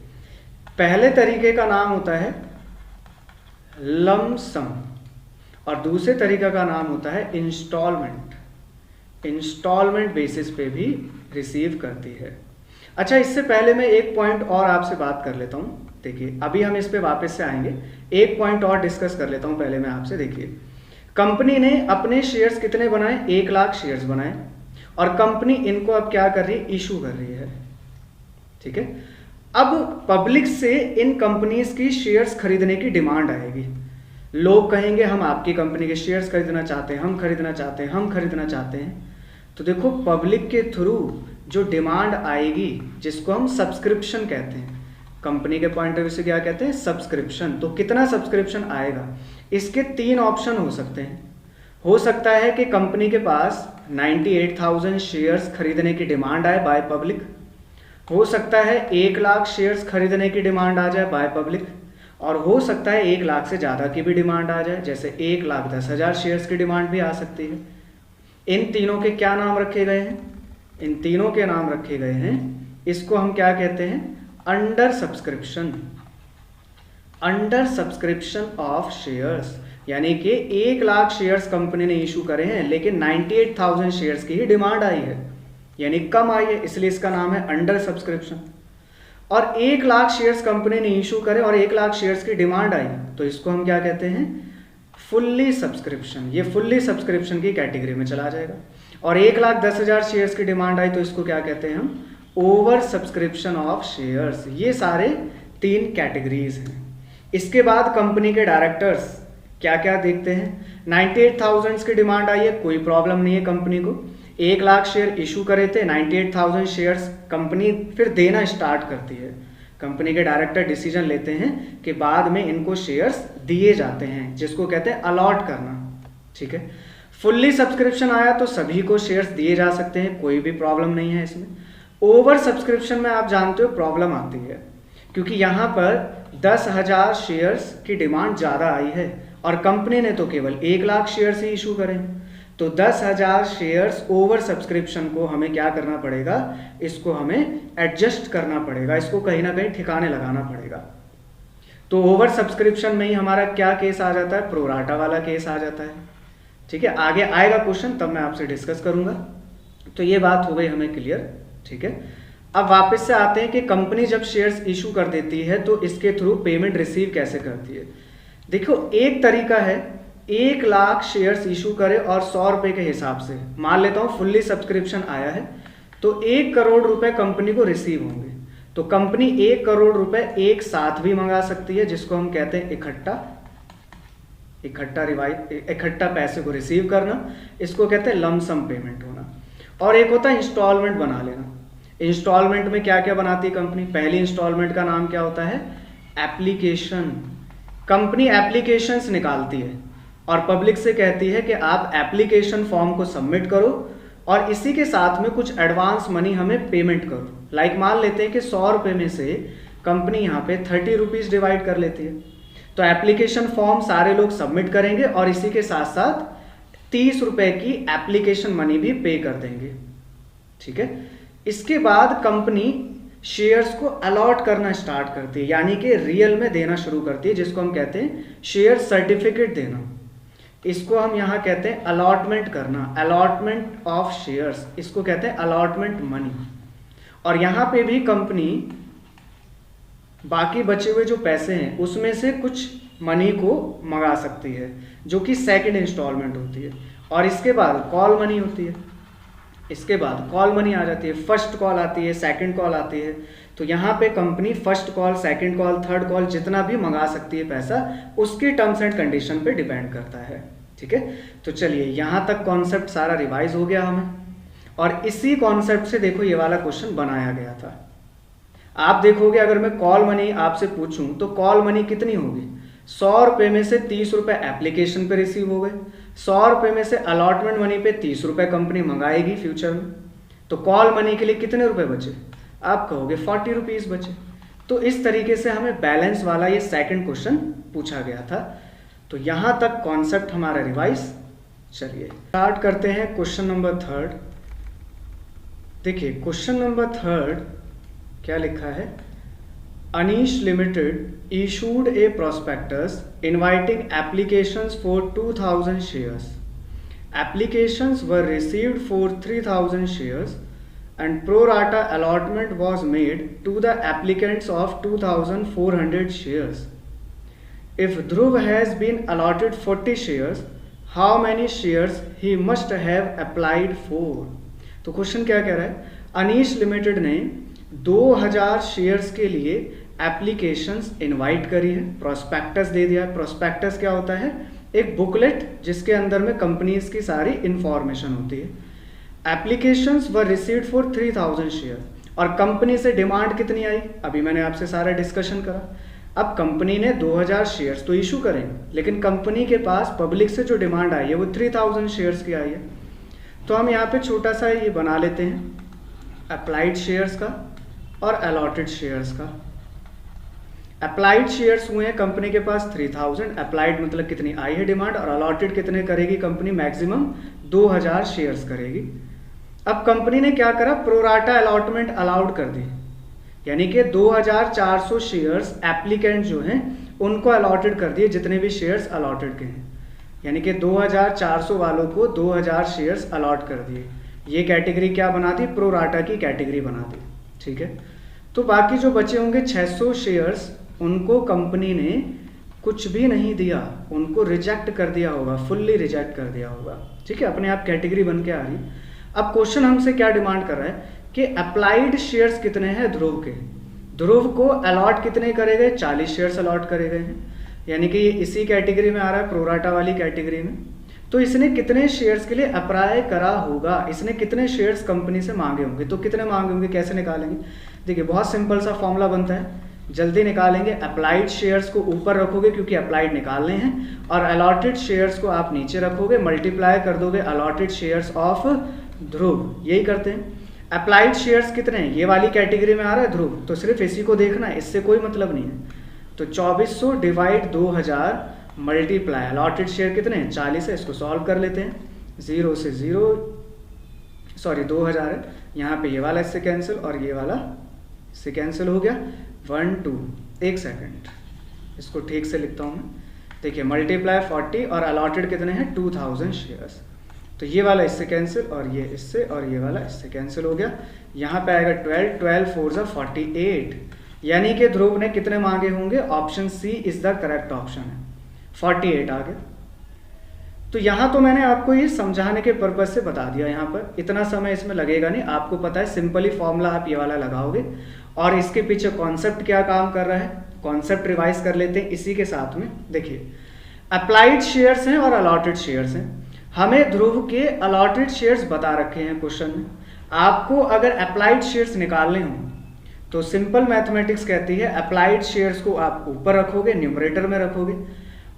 पहले तरीके का नाम होता है लम सम और दूसरे तरीका का नाम होता है इंस्टॉलमेंट। इंस्टॉलमेंट बेसिस पे भी रिसीव करती है। अच्छा, इससे पहले मैं एक पॉइंट और आपसे बात कर लेता हूं। देखिए अभी हम इस पे वापस से आएंगे, एक पॉइंट और डिस्कस कर लेता हूं पहले मैं आपसे। देखिए कंपनी ने अपने शेयर्स कितने बनाए, 1 लाख शेयर्स बनाए और कंपनी इनको अब क्या कर रही है, इशू कर रही है। ठीक है, अब पब्लिक से इन कंपनीज की शेयर्स खरीदने की डिमांड आएगी। लोग कहेंगे हम आपकी कंपनी के शेयर्स खरीदना चाहते हैं, हम खरीदना चाहते हैं, हम खरीदना चाहते हैं। तो देखो पब्लिक के थ्रू जो डिमांड आएगी जिसको हम सब्सक्रिप्शन कहते हैं, कंपनी के पॉइंट ऑफ व्यू से क्या कहते हैं, सब्सक्रिप्शन। तो कितना सब्सक्रिप्शन आएगा, इसके 3 ऑप्शन हो सकते हैं। हो सकता है कि कंपनी के पास 98,000 शेयर्स खरीदने की डिमांड आए बाय पब्लिक। हो सकता है 1 लाख शेयर्स खरीदने की डिमांड आ जाए बाय पब्लिक, और हो सकता है 1 लाख से ज़्यादा की भी डिमांड आ जाए, जैसे 1,10,000 शेयर्स की डिमांड भी आ सकती है। इन तीनों के क्या नाम रखे गए हैं, इन तीनों के नाम रखे गए हैं, इसको हम क्या कहते हैं, under subscription. Under subscription of shares, यानी कि 1 लाख शेयर्स कंपनी ने इशू करे हैं लेकिन 98,000 शेयर्स की ही डिमांड आई है, यानी कम आई है, इसलिए इसका नाम है अंडर सब्सक्रिप्शन। और 1 लाख शेयर्स कंपनी ने इशू करे और 1 लाख शेयर्स की डिमांड आई तो इसको हम क्या कहते हैं, फुल्ली सब्सक्रिप्शन। ये फुल्ली सब्सक्रिप्शन की कैटेगरी में चला जाएगा। और 1,10,000 शेयर्स की डिमांड आई तो इसको क्या कहते हैं हम, ओवर सब्सक्रिप्शन ऑफ शेयर्स। ये सारे 3 कैटेगरीज हैं। इसके बाद कंपनी के डायरेक्टर्स क्या क्या देखते हैं, 98,000 की डिमांड आई है, कोई प्रॉब्लम नहीं है कंपनी को। 1 लाख शेयर इशू करे थे, 98,000 शेयर्स कंपनी फिर देना स्टार्ट करती है। कंपनी के डायरेक्टर डिसीजन लेते हैं कि बाद में इनको शेयर्स दिए जाते हैं, जिसको कहते हैं अलॉट करना। ठीक है, फुल्ली सब्सक्रिप्शन आया तो सभी को शेयर्स दिए जा सकते हैं, कोई भी प्रॉब्लम नहीं है इसमें। ओवर सब्सक्रिप्शन में आप जानते हो प्रॉब्लम आती है, क्योंकि यहाँ पर 10,000 शेयर्स की डिमांड ज़्यादा आई है और कंपनी ने तो केवल 1 लाख शेयर्स ही इशू करें। तो 10,000 शेयर्स ओवर सब्सक्रिप्शन को हमें क्या करना पड़ेगा, इसको हमें एडजस्ट करना पड़ेगा, इसको कहीं ना कहीं ठिकाने लगाना पड़ेगा। तो ओवर सब्सक्रिप्शन में ही हमारा क्या केस आ जाता है, प्रोराटा वाला केस आ जाता है। ठीक है, आगे आएगा क्वेश्चन तब मैं आपसे डिस्कस करूंगा। तो ये बात हो गई हमें क्लियर। ठीक है, अब वापस से आते हैं कि कंपनी जब शेयर्स इशू कर देती है तो इसके थ्रू पेमेंट रिसीव कैसे करती है। देखो एक तरीका है 1 लाख शेयर्स इशू करे और 100 रुपए के हिसाब से, मान लेता हूं फुल्ली सब्सक्रिप्शन आया है तो 1 करोड़ रुपए कंपनी को रिसीव होंगे। तो कंपनी 1 करोड़ रुपए एक साथ भी मंगा सकती है, जिसको हम कहते हैं इकट्ठा पैसे को रिसीव करना, इसको कहते हैं लमसम पेमेंट होना। और एक होता है इंस्टॉलमेंट बना लेना। इंस्टॉलमेंट में क्या क्या बनाती है कंपनी, पहली इंस्टॉलमेंट का नाम क्या होता है, एप्लीकेशन। कंपनी एप्लीकेशंस निकालती है और पब्लिक से कहती है कि आप एप्लीकेशन फॉर्म को सबमिट करो और इसी के साथ में कुछ एडवांस मनी हमें पेमेंट करो। लाइक मान लेते हैं कि 100 रुपये में से कंपनी यहाँ पे 30 रुपीज़ डिवाइड कर लेती है, तो एप्लीकेशन फॉर्म सारे लोग सबमिट करेंगे और इसी के साथ साथ 30 रुपये की एप्लीकेशन मनी भी पे कर देंगे। ठीक है, इसके बाद कंपनी शेयर्स को अलॉट करना स्टार्ट करती है, यानी कि रियल में देना शुरू करती है, जिसको हम कहते हैं शेयर सर्टिफिकेट देना। इसको हम यहाँ कहते हैं अलॉटमेंट करना, अलॉटमेंट ऑफ शेयर्स, इसको कहते हैं अलॉटमेंट मनी। और यहाँ पे भी कंपनी बाकी बचे हुए जो पैसे हैं उसमें से कुछ मनी को मंगा सकती है, जो कि सेकंड इंस्टॉलमेंट होती है। और इसके बाद कॉल मनी होती है, इसके बाद कॉल मनी आ जाती है, फर्स्ट कॉल आती है, सेकंड कॉल आती है। तो यहाँ पे company first call, second call, third call जितना भी मंगा सकती है पैसा, उसकी टर्म्स एंड कंडीशन पे डिपेंड करता है। ठीक है, तो चलिए यहाँ तक कॉन्सेप्ट सारा रिवाइज हो गया हमें, और इसी कॉन्सेप्ट से देखो ये वाला क्वेश्चन बनाया गया था। आप देखोगे अगर मैं कॉल मनी आपसे पूछूं तो कॉल मनी कितनी होगी, 100 रुपये में से 30 रुपये एप्लीकेशन पे रिसीव हो गए, 100 रुपये में से अलॉटमेंट मनी पे 30 रुपये कंपनी मंगाएगी फ्यूचर में, तो कॉल मनी के लिए कितने रुपए बचे, आप कहोगे 40 रुपीज़ बचे। तो इस तरीके से हमें बैलेंस वाला ये सेकंड क्वेश्चन पूछा गया था। तो यहाँ तक कॉन्सेप्ट हमारा रिवाइज। चलिए स्टार्ट करते हैं क्वेश्चन नंबर थर्ड। देखिए क्वेश्चन नंबर थर्ड क्या लिखा है, Anish limited issued A prospectus inviting applications for 2000 shares, applications were received for 3000 shares and pro rata allotment was made to the applicants of 2400 shares. If Dhruv has been allotted 40 shares, how many shares he must have applied for? तो question क्या कह रहा है, Anish limited ने 2000 shares के लिए applications invite करी है, प्रोस्पेक्टस दे दिया है। प्रोस्पेक्टस क्या होता है, एक बुकलेट जिसके अंदर में कंपनीज की सारी इंफॉर्मेशन होती है। Applications were received for 3000 share, और कंपनी से डिमांड कितनी आई, अभी मैंने आपसे सारा डिस्कशन करा। अब कंपनी ने 2000 शेयर्स तो इशू करें, लेकिन कंपनी के पास पब्लिक से जो डिमांड आई है वो 3000 शेयर्स की आई है। तो हम यहाँ पे छोटा सा ये बना लेते हैं अप्लाइड शेयर्स का और अलॉटेड शेयर्स का। अप्लाइड शेयर्स हुए हैं कंपनी के पास 3000, अप्लाइड मतलब कितनी आई है डिमांड, और अलॉटेड कितने करेगी कंपनी, मैक्सिमम 2000 शेयर्स करेगी। अब कंपनी ने क्या करा, प्रोराटा अलॉटमेंट अलाउड कर दी, यानी कि 2400 शेयर्स एप्लीकेंट जो हैं उनको अलॉटेड कर दिए, जितने भी शेयर्स अलॉटेड के हैं, यानी कि 2400 वालों को 2000 शेयर्स अलॉट कर दिए। ये कैटेगरी क्या बना दी, प्रोराटा की कैटेगरी बना दी, ठीक है। तो बाकी जो बचे होंगे 600 शेयर्स, उनको कंपनी ने कुछ भी नहीं दिया, उनको रिजेक्ट कर दिया होगा, फुल्ली रिजेक्ट कर दिया होगा, ठीक है, अपने आप कैटेगरी बन के आ रही। अब क्वेश्चन हमसे क्या डिमांड कर रहा है कि अप्लाइड शेयर्स कितने हैं ध्रुव के, ध्रुव को अलॉट कितने करे गए, 40 शेयर्स अलॉट करे गए हैं, यानी कि ये इसी कैटेगरी में आ रहा है, प्रोराटा वाली कैटेगरी में। तो इसने कितने शेयर्स के लिए अप्लाई करा होगा, इसने कितने शेयर्स कंपनी से मांगे होंगे, तो कितने मांगे होंगे, कैसे निकालेंगे। देखिए बहुत सिंपल सा फॉर्मूला बनता है, जल्दी निकालेंगे। अप्लाइड शेयर्स को ऊपर रखोगे क्योंकि अप्लाइड निकालने हैं, और अलॉटेड शेयर्स को आप नीचे रखोगे, मल्टीप्लाई कर दोगे अलॉटेड शेयर्स ऑफ ध्रुव, यही करते हैं। अप्लाइड शेयर्स कितने हैं, ये वाली कैटेगरी में आ रहा है ध्रुव, तो सिर्फ इसी को देखना है, इससे कोई मतलब नहीं है। तो 2400 डिवाइड 2000 मल्टीप्लाई अलॉटेड शेयर कितने हैं, 40 है, इसको सॉल्व कर लेते हैं। 0 से 0 सॉरी 2000 है, यहाँ पे ये वाला इससे कैंसिल और ये वाला इससे कैंसिल हो गया। 1 2 एक सेकंड, इसको ठीक से लिखता हूँ मैं। देखिए मल्टीप्लाई 40 और अलॉटेड कितने हैं 2000 शेयर्स, तो ये वाला इससे कैंसिल और ये इससे और ये वाला इससे कैंसिल हो गया। यहाँ पे आएगा 12, 12 4 ज़ा 48, यानी कि ध्रुव ने कितने मांगे होंगे, option C is the correct option है, 48 आ गया। तो यहाँ तो मैंने आपको ये समझाने के पर्पज से बता दिया, यहाँ पर इतना समय इसमें लगेगा नहीं, आपको पता है सिंपली फॉर्मूला आप ये वाला लगाओगे, और इसके पीछे कॉन्सेप्ट क्या काम कर रहा है, कॉन्सेप्ट रिवाइज कर लेते हैं इसी के साथ में। देखिए अप्लाइड शेयर्स हैं और अलॉटेड शेयर्स हैं, हमें ध्रुव के अलॉटेड शेयर्स बता रखे हैं क्वेश्चन में। आपको अगर अप्लाइड शेयर्स निकालने हों तो सिंपल मैथमेटिक्स कहती है अप्लाइड शेयर्स को आप ऊपर रखोगे, न्यूमरेटर में रखोगे,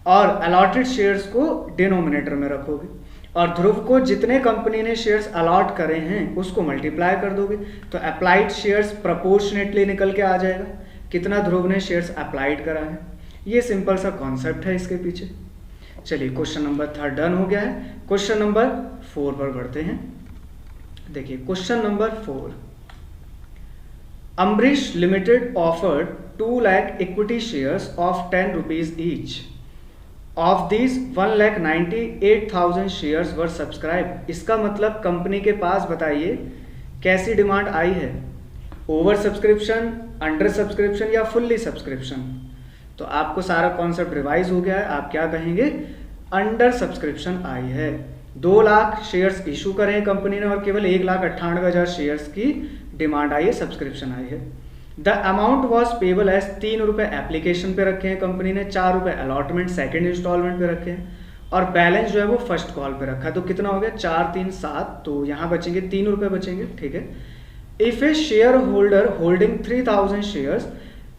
और अलॉटेड शेयर्स को डिनोमिनेटर में रखोगे, और ध्रुव को जितने कंपनी ने शेयर्स अलॉट करे हैं उसको मल्टीप्लाई कर दोगे, तो अप्लाइड शेयर्स प्रोपोर्शनेटली निकल के आ जाएगा, कितना ध्रुव ने शेयर्स अप्लाइड करा है। ये सिंपल सा कॉन्सेप्ट है इसके पीछे। चलिए क्वेश्चन नंबर 3 डन हो गया है, क्वेश्चन नंबर 4 पर बढ़ते हैं। देखिए question number 4, Ambarish limited offered 2 lakh equity shares of 10 rupees each, of this 1,98,000 shares were subscribe. इसका मतलब कंपनी के पास बताइए कैसी डिमांड आई है, ओवर सब्सक्रिप्शन, अंडर सब्सक्रिप्शन या फुल्ली सब्सक्रिप्शन। तो आपको सारा कॉन्सेप्ट रिवाइज हो गया है, आप क्या कहेंगे, अंडर सब्सक्रिप्शन आई है। 2 लाख शेयर्स इशू करें कंपनी ने और केवल 1,98,000 शेयर्स की डिमांड आई है, सब्सक्रिप्शन आई है। The amount was payable as 3 रुपये एप्लीकेशन पे रखे हैं कंपनी ने, 4 रुपये अलॉटमेंट सेकेंड इंस्टॉलमेंट पे रखे हैं, और बैलेंस जो है वो फर्स्ट कॉल पे रखा है। तो कितना हो गया 4 3 7, तो यहाँ बचेंगे 3 रुपये बचेंगे, ठीक है। If A share holder holding 3000 shares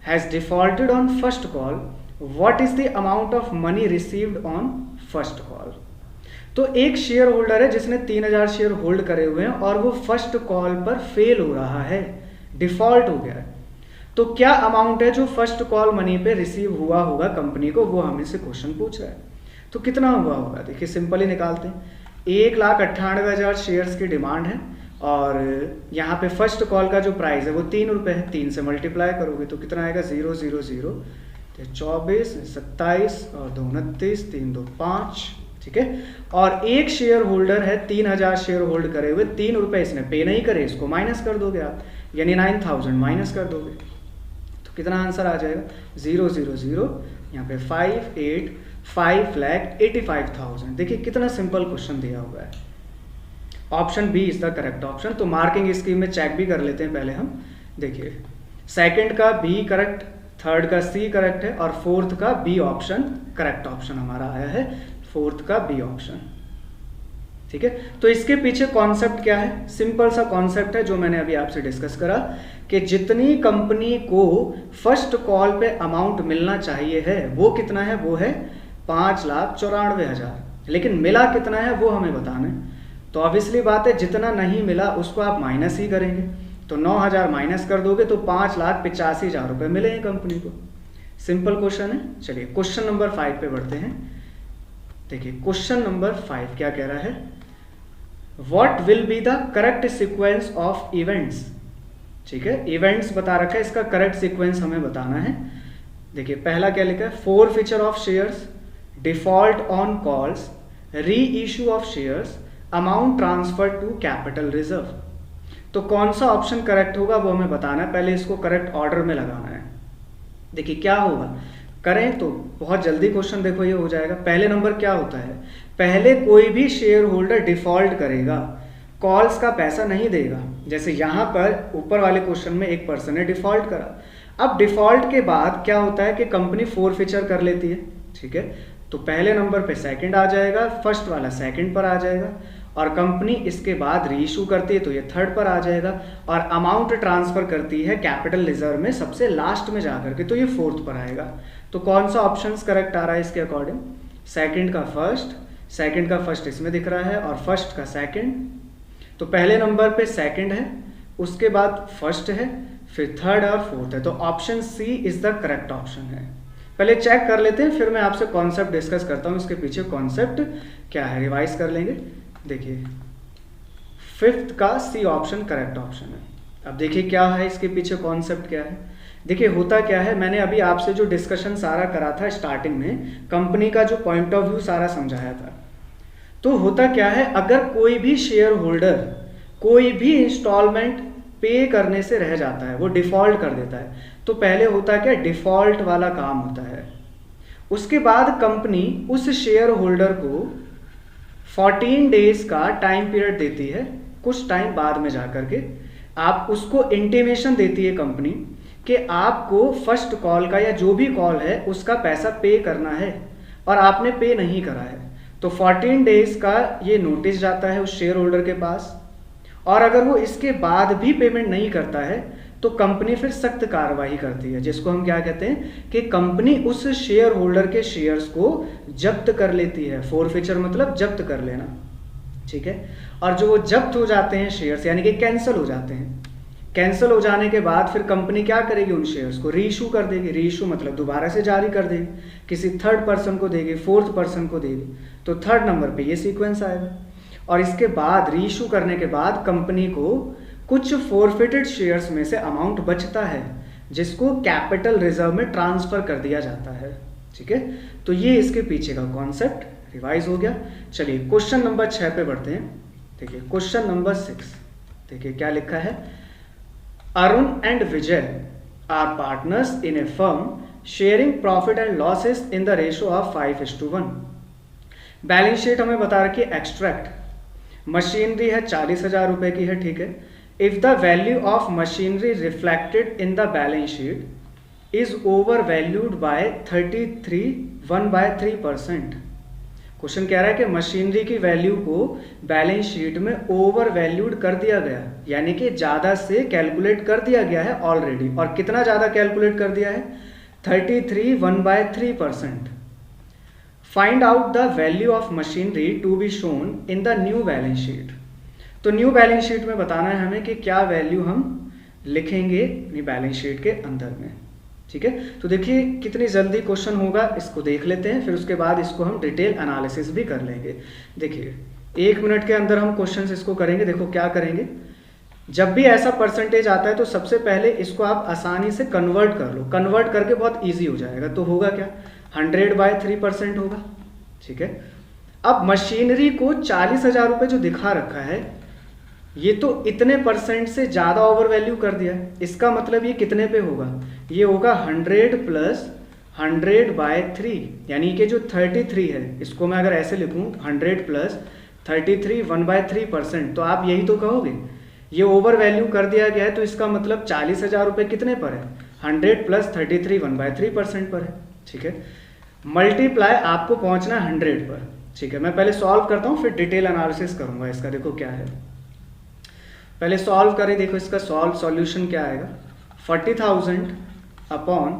has defaulted on first call, what is the amount of money received on first call. तो एक शेयर होल्डर है जिसने 3000 शेयर होल्ड करे हुए हैं और वो फर्स्ट कॉल पर फेल हो रहा है, डिफॉल्ट हो गया है। तो क्या अमाउंट है जो फर्स्ट कॉल मनी पे रिसीव हुआ होगा कंपनी को, वो हमें से क्वेश्चन पूछ रहा है। तो कितना हुआ होगा, देखिए सिंपली निकालते हैं। 1,98,000 शेयर्स की डिमांड है और यहाँ पे फर्स्ट कॉल का जो प्राइस है वो 3 रुपये है। 3 से मल्टीप्लाई करोगे तो कितना आएगा 0 0 0, 24 27 और 2 29, 3 2 5, ठीक है। और एक शेयर होल्डर है 3000 शेयर होल्ड करे हुए, 3 रुपये इसने पे नहीं करे, इसको माइनस कर दोगे आप, यानी 9000 माइनस कर दोगे तो कितना आंसर आ जाएगा 0 0 0, यहाँ पे 5,85,000। देखिए कितना सिंपल क्वेश्चन दिया हुआ है। Option B is the correct option. तो मार्किंग स्कीम में चेक भी कर लेते हैं पहले हम। देखिए सेकंड का बी करेक्ट, थर्ड का सी करेक्ट है और फोर्थ का बी ऑप्शन करेक्ट ऑप्शन हमारा आया है, फोर्थ का बी ऑप्शन, ठीक है। तो इसके पीछे कॉन्सेप्ट क्या है, सिंपल सा कॉन्सेप्ट है जो मैंने अभी आपसे डिस्कस करा कि जितनी कंपनी को फर्स्ट कॉल पे अमाउंट मिलना चाहिए है वो कितना है, वो है 5,94,000, लेकिन मिला कितना है वो हमें बताना है। तो ऑब्वियसली बात है जितना नहीं मिला उसको आप माइनस ही करेंगे, तो 9,000 माइनस कर दोगे तो 5,85,000 रुपये मिलेंगे कंपनी को। सिंपल क्वेश्चन है। चलिए क्वेश्चन नंबर 5 पे बढ़ते हैं। देखिए क्वेश्चन नंबर 5 क्या कह रहा है, what will be the correct sequence of events, ठीक है। इवेंट्स बता रखा है, इसका करेक्ट सीक्वेंस हमें बताना है। देखिए पहला क्या लिखा है, forfeiture of shares, default on calls, reissue of shares, amount transfer to capital reserve. तो कौन सा ऑप्शन करेक्ट होगा वो हमें बताना है, पहले इसको करेक्ट ऑर्डर में लगाना है। देखिए क्या होगा, करें तो बहुत जल्दी क्वेश्चन देखो ये हो जाएगा। पहले नंबर क्या होता है, पहले कोई भी शेयर होल्डर डिफॉल्ट करेगा, कॉल्स का पैसा नहीं देगा। जैसे यहाँ पर ऊपर वाले क्वेश्चन में एक पर्सन ने डिफॉल्ट करा, अब डिफॉल्ट के बाद क्या होता है कि कंपनी फोरफीचर कर लेती है, ठीक है। तो पहले नंबर पे सेकंड आ जाएगा, फर्स्ट वाला सेकंड पर आ जाएगा, और कंपनी इसके बाद रीइशू करती है तो ये थर्ड पर आ जाएगा, और अमाउंट ट्रांसफर करती है कैपिटल रिजर्व में सबसे लास्ट में जाकर के, तो ये फोर्थ पर आएगा। तो कौन सा ऑप्शन करेक्ट आ रहा है इसके अकॉर्डिंग, सेकंड का फर्स्ट, सेकंड का फर्स्ट इसमें दिख रहा है और फर्स्ट का सेकंड। तो पहले नंबर पे सेकंड है, उसके बाद फर्स्ट है, फिर थर्ड और फोर्थ है। तो option C is the correct option है। पहले चेक कर लेते हैं, फिर मैं आपसे कॉन्सेप्ट डिस्कस करता हूँ, इसके पीछे कॉन्सेप्ट क्या है, रिवाइज कर लेंगे। देखिए फिफ्थ का सी ऑप्शन करेक्ट ऑप्शन है। अब देखिए क्या है इसके पीछे कॉन्सेप्ट क्या है। देखिए होता क्या है, मैंने अभी आपसे जो डिस्कशन सारा करा था स्टार्टिंग में, कंपनी का जो पॉइंट ऑफ व्यू सारा समझाया था। तो होता क्या है, अगर कोई भी शेयर होल्डर कोई भी इंस्टॉलमेंट पे करने से रह जाता है, वो डिफॉल्ट कर देता है, तो पहले होता क्या, डिफॉल्ट वाला काम होता है। उसके बाद कंपनी उस शेयर होल्डर को 14 डेज का टाइम पीरियड देती है, कुछ टाइम बाद में जाकर के आप उसको इंटीमेशन देती है कंपनी कि आपको फर्स्ट कॉल का या जो भी कॉल है उसका पैसा पे करना है, और आपने पे नहीं करा है, तो 14 डेज का ये नोटिस जाता है उस शेयर होल्डर के पास। और अगर वो इसके बाद भी पेमेंट नहीं करता है तो कंपनी फिर सख्त कार्रवाई करती है, जिसको हम क्या कहते हैं कि कंपनी उस शेयर होल्डर के शेयर्स को जब्त कर लेती है। फोरफीचर मतलब जब्त कर लेना, ठीक है। और जो वो जब्त हो जाते हैं शेयर्स, यानी कि कैंसिल हो जाते हैं, कैंसिल हो जाने के बाद फिर कंपनी क्या करेगी, उन शेयर्स को रीइशू कर देगी। रीइशू मतलब दोबारा से जारी कर देगी, किसी थर्ड पर्सन को देगी, फोर्थ पर्सन को देगी। तो थर्ड नंबर पे ये सीक्वेंस आएगा। और इसके बाद रीइशू करने के बाद कंपनी को कुछ फोरफिटेड शेयर्स में से अमाउंट बचता है, जिसको कैपिटल रिजर्व में ट्रांसफर कर दिया जाता है, ठीक है। तो ये इसके पीछे का कॉन्सेप्ट रिवाइज हो गया। चलिए क्वेश्चन नंबर 6 पे बढ़ते हैं। देखिए क्वेश्चन नंबर 6, देखिए क्या लिखा है, Arun and Vijay are partners in a firm sharing profit and losses in the ratio of 5:1। Balance sheet हमें बता रखी है एक्सट्रैक्ट, मशीनरी है 40,000 रुपए की है, ठीक है। If the value of machinery reflected in the balance sheet is over valued bye 33 1/3%, question कह रहा है कि मशीनरी की वैल्यू को बैलेंस शीट में ओवर वैल्यूड कर दिया गया, यानी कि ज़्यादा से कैलकुलेट कर दिया गया है ऑलरेडी। और कितना ज़्यादा कैलकुलेट कर दिया है? 33 1/3%। Find out the value of machinery to be shown in the new balance sheet. तो न्यू बैलेंस शीट में बताना है हमें कि क्या वैल्यू हम लिखेंगे अपनी बैलेंस शीट के अंदर में। ठीक है, तो देखिए कितनी जल्दी क्वेश्चन होगा, इसको देख लेते हैं, फिर उसके बाद इसको हम डिटेल एनालिसिस भी कर लेंगे। देखिए 1 मिनट के अंदर हम क्वेश्चन इसको करेंगे। देखो क्या करेंगे, जब भी ऐसा परसेंटेज आता है तो सबसे पहले इसको आप आसानी से कन्वर्ट कर लो, कन्वर्ट करके बहुत ईजी हो जाएगा। तो होगा क्या, 100/3% होगा। ठीक है, अब मशीनरी को 40,000 रुपये जो दिखा रखा है, ये तो इतने परसेंट से ज़्यादा ओवर वैल्यू कर दिया है। इसका मतलब ये कितने पे होगा, ये होगा 100 + 100/3, यानी कि जो 33 है, इसको मैं अगर ऐसे लिखूं 100 + 33 1/3%, तो आप यही तो कहोगे ये ओवर वैल्यू कर दिया गया है। तो इसका मतलब 40,000 रुपये कितने पर है, 100 + 33 1/3% पर है। ठीक है, मल्टीप्लाई आपको पहुंचना है 100 पर। ठीक है, मैं पहले सॉल्व करता हूँ, फिर डिटेल एनालिसिस करूँगा इसका। देखो क्या है, पहले सॉल्व करें। देखो इसका सॉल्यूशन क्या आएगा, 40,000 अपॉन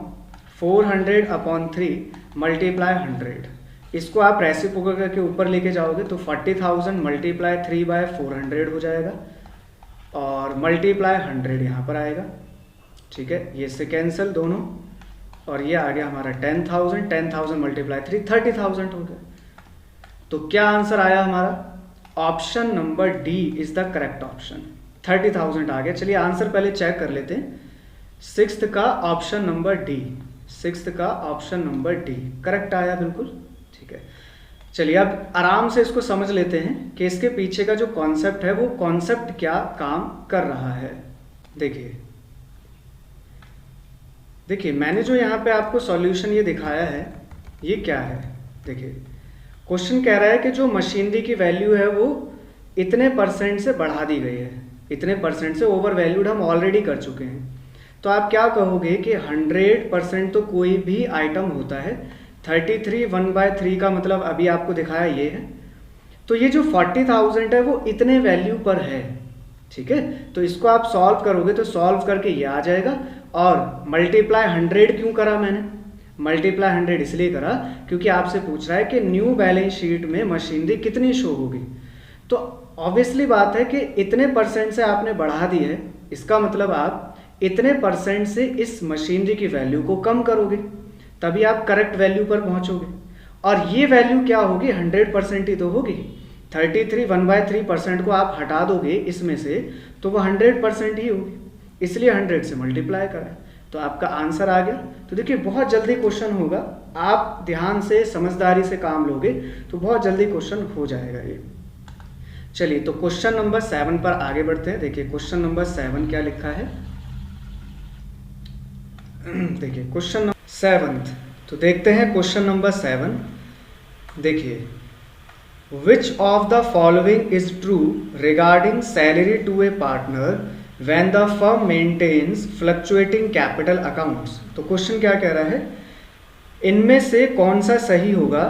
400/3 मल्टीप्लाई 100। इसको आप रेसिप्रोकल के ऊपर लेके जाओगे तो 40,000 मल्टीप्लाई 3/400 हो जाएगा और मल्टीप्लाई 100 यहाँ पर आएगा। ठीक है, ये से कैंसिल दोनों, और ये आ गया हमारा 10,000 मल्टीप्लाई 3 30,000 हो गया। तो क्या आंसर आया हमारा, option number D is the correct option. 30,000 आ गया। चलिए आंसर पहले चेक कर लेते हैं। 6th का ऑप्शन नंबर डी, 6th का ऑप्शन नंबर डी करेक्ट आया बिल्कुल। ठीक है, चलिए अब आराम से इसको समझ लेते हैं कि इसके पीछे का जो कॉन्सेप्ट है वो कॉन्सेप्ट क्या काम कर रहा है। देखिए मैंने जो यहाँ पे आपको सॉल्यूशन ये दिखाया है, ये क्या है। देखिए क्वेश्चन कह रहा है कि जो मशीनरी की वैल्यू है वो इतने परसेंट से बढ़ा दी गई है, इतने परसेंट से ओवर वैल्यूड हम ऑलरेडी कर चुके हैं। तो आप क्या कहोगे कि 100% तो कोई भी आइटम होता है, 33 1/3 का मतलब अभी आपको दिखाया ये है। तो ये जो 40,000 है वो इतने वैल्यू पर है। ठीक है, तो इसको आप सॉल्व करोगे तो सॉल्व करके ये आ जाएगा। और मल्टीप्लाई 100 क्यों करा मैंने, मल्टीप्लाई 100 इसलिए करा क्योंकि आपसे पूछ रहा है कि न्यू बैलेंस शीट में मशीनरी कितनी शो होगी। तो ऑब्वियसली बात है कि इतने परसेंट से आपने बढ़ा दी है, इसका मतलब आप इतने परसेंट से इस मशीनरी की वैल्यू को कम करोगे, तभी आप करेक्ट वैल्यू पर पहुंचोगे। और ये वैल्यू क्या होगी, 100% ही तो होगी। 33 1/3% को आप हटा दोगे इसमें से तो वो 100% ही होगी, इसलिए 100 से मल्टीप्लाई करा। तो आपका आंसर आ गया। तो देखिए बहुत जल्दी क्वेश्चन होगा, आप ध्यान से समझदारी से काम लोगे तो बहुत जल्दी क्वेश्चन हो जाएगा ये। चलिए तो क्वेश्चन नंबर 7 पर आगे बढ़ते हैं। देखिए क्वेश्चन नंबर 7 क्या लिखा है। देखिए क्वेश्चन नंबर 7, तो देखते हैं क्वेश्चन नंबर 7। देखिए, which of the following is true regarding salary to a partner when the firm maintains fluctuating capital accounts. तो क्वेश्चन क्या कह रहा है, इनमें से कौन सा सही होगा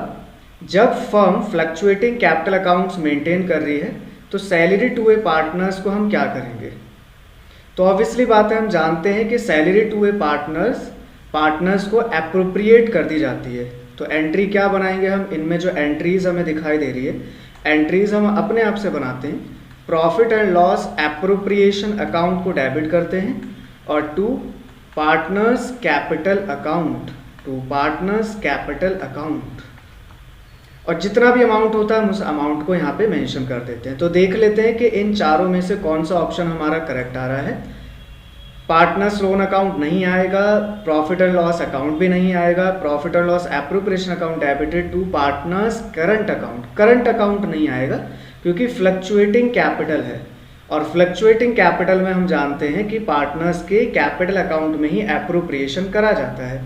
जब firm fluctuating capital accounts maintain कर रही है, तो सैलरी टू ए पार्टनर्स को हम क्या करेंगे। तो ऑब्वियसली बात है, हम जानते हैं कि सैलरी टू ए पार्टनर्स को एप्रोप्रिएट कर दी जाती है। तो एंट्री क्या बनाएंगे हम, इनमें जो एंट्रीज हमें दिखाई दे रही है, एंट्रीज हम अपने आप से बनाते हैं। Profit and loss appropriation account को डेबिट करते हैं और टू पार्टनर्स कैपिटल अकाउंट, और जितना भी अमाउंट होता है हम उस अमाउंट को यहाँ पे मेंशन कर देते हैं। तो देख लेते हैं कि इन चारों में से कौन सा ऑप्शन हमारा करेक्ट आ रहा है। पार्टनर्स लोन अकाउंट नहीं आएगा, प्रॉफिट एंड लॉस अकाउंट भी नहीं आएगा, profit and loss appropriation account debited to partners current account नहीं आएगा क्योंकि फ्लक्चुएटिंग कैपिटल है, और फ्लक्चुएटिंग कैपिटल में हम जानते हैं कि पार्टनर्स के कैपिटल अकाउंट में ही एप्रोप्रिएशन करा जाता है।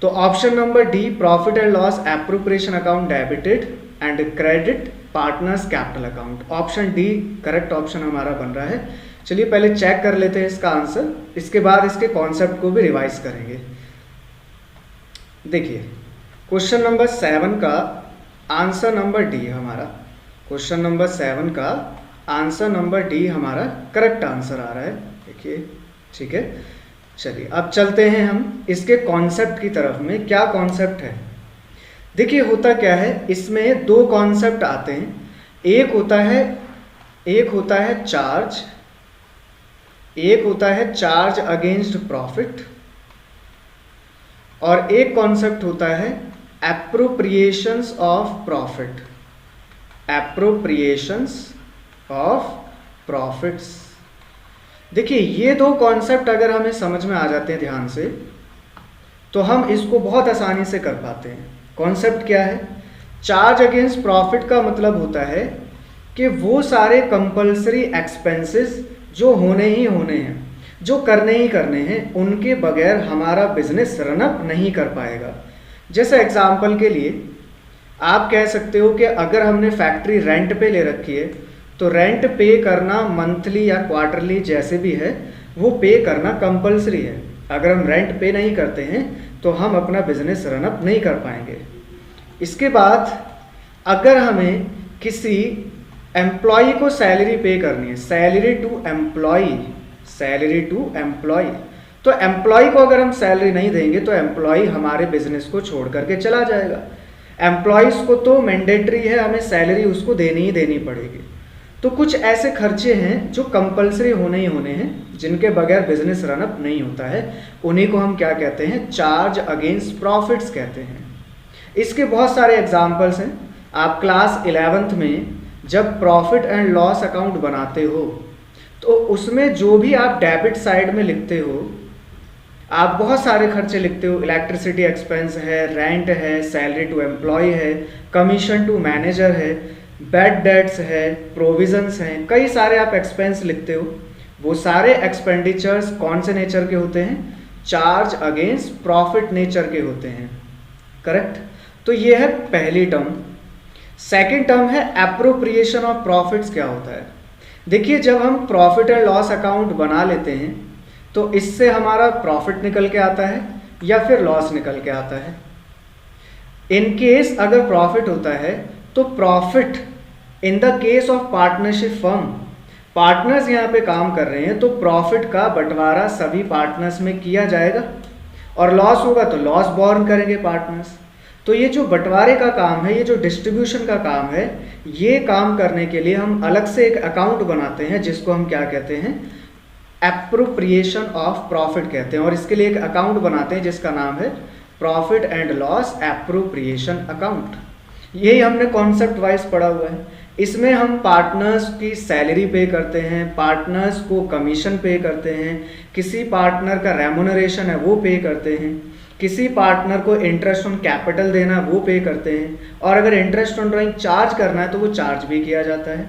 तो option number D, profit and loss appropriation account debited and credit partners capital account, option D correct option हमारा बन रहा है। चलिए पहले चेक कर लेते हैं इसका आंसर, इसके बाद इसके कॉन्सेप्ट को भी रिवाइज करेंगे। देखिए क्वेश्चन नंबर 7 का आंसर नंबर डी हमारा, क्वेश्चन नंबर 7 का आंसर नंबर डी हमारा करेक्ट आंसर आ रहा है। देखिए, ठीक है। चलिए अब चलते हैं हम इसके कॉन्सेप्ट की तरफ में। क्या कॉन्सेप्ट है, देखिए होता क्या है, इसमें दो कॉन्सेप्ट आते हैं। एक होता है चार्ज, एक होता है चार्ज अगेंस्ट प्रॉफिट, और एक कॉन्सेप्ट होता है appropriations of profit, appropriations of profits. देखिए ये दो कॉन्सेप्ट अगर हमें समझ में आ जाते हैं ध्यान से, तो हम इसको बहुत आसानी से कर पाते हैं। कॉन्सेप्ट क्या है, चार्ज अगेंस्ट प्रॉफिट का मतलब होता है कि वो सारे कंपल्सरी एक्सपेंसेस जो होने ही होने हैं, जो करने ही करने हैं, उनके बगैर हमारा बिजनेस रनअप नहीं कर पाएगा। जैसे एग्जाम्पल के लिए आप कह सकते हो कि अगर हमने फैक्ट्री रेंट पे ले रखी है, तो रेंट पे करना मंथली या क्वार्टरली जैसे भी है, वो पे करना कंपल्सरी है। अगर हम रेंट पे नहीं करते हैं तो हम अपना बिजनेस रनअप नहीं कर पाएंगे। इसके बाद अगर हमें किसी एम्प्लॉय को सैलरी पे करनी है, salary to employ, salary to employ, तो एम्प्लॉय को अगर हम सैलरी नहीं देंगे तो एम्प्लॉय हमारे बिजनेस को छोड़ करके चला जाएगा। एम्प्लॉयज़ को तो मैंडेटरी है, हमें सैलरी उसको देनी ही देनी पड़ेगी। तो कुछ ऐसे खर्चे हैं जो कंपलसरी होने ही होने हैं, जिनके बगैर बिजनेस रनअप नहीं होता है, उन्हीं को हम क्या कहते हैं, चार्ज अगेंस्ट प्रॉफिट्स कहते हैं। इसके बहुत सारे एग्जाम्पल्स हैं। आप क्लास 11th में जब प्रॉफिट एंड लॉस अकाउंट बनाते हो तो उसमें जो भी आप डेबिट साइड में लिखते हो, आप बहुत सारे खर्चे लिखते हो। इलेक्ट्रिसिटी एक्सपेंस है, रेंट है, सैलरी टू एम्प्लॉय है, कमीशन टू मैनेजर है, बैड डेट्स है, प्रोविजंस हैं, कई सारे आप एक्सपेंस लिखते हो। वो सारे एक्सपेंडिचर्स कौन से नेचर के होते हैं, चार्ज अगेंस्ट प्रॉफिट नेचर के होते हैं। करेक्ट। तो ये है पहली टर्म। सेकंड टर्म है एप्रोप्रिएशन ऑफ प्रॉफिट्स। क्या होता है, देखिए जब हम प्रॉफिट एंड लॉस अकाउंट बना लेते हैं तो इससे हमारा प्रॉफिट निकल के आता है या फिर लॉस निकल के आता है। इन केस अगर प्रॉफिट होता है तो profit in the case of partnership firm, partners यहाँ पे काम कर रहे हैं तो प्रॉफिट का बंटवारा सभी पार्टनर्स में किया जाएगा, और लॉस होगा तो लॉस बॉर्न करेंगे पार्टनर्स। तो ये जो बंटवारे का काम है, ये जो डिस्ट्रीब्यूशन का काम है, ये काम करने के लिए हम अलग से एक अकाउंट बनाते हैं जिसको हम क्या कहते हैं, एप्रोप्रिएशन ऑफ प्रॉफिट कहते हैं। और इसके लिए एक अकाउंट बनाते हैं जिसका नाम है profit and loss appropriation account. यही हमने कॉन्सेप्ट वाइज पढ़ा हुआ है। इसमें हम पार्टनर्स की सैलरी पे करते हैं, पार्टनर्स को कमीशन पे करते हैं, किसी पार्टनर का रेमुनरेशन है वो पे करते हैं, किसी पार्टनर को इंटरेस्ट ऑन कैपिटल देना है वो पे करते हैं, और अगर इंटरेस्ट ऑन ड्राइंग चार्ज करना है तो वो चार्ज भी किया जाता है।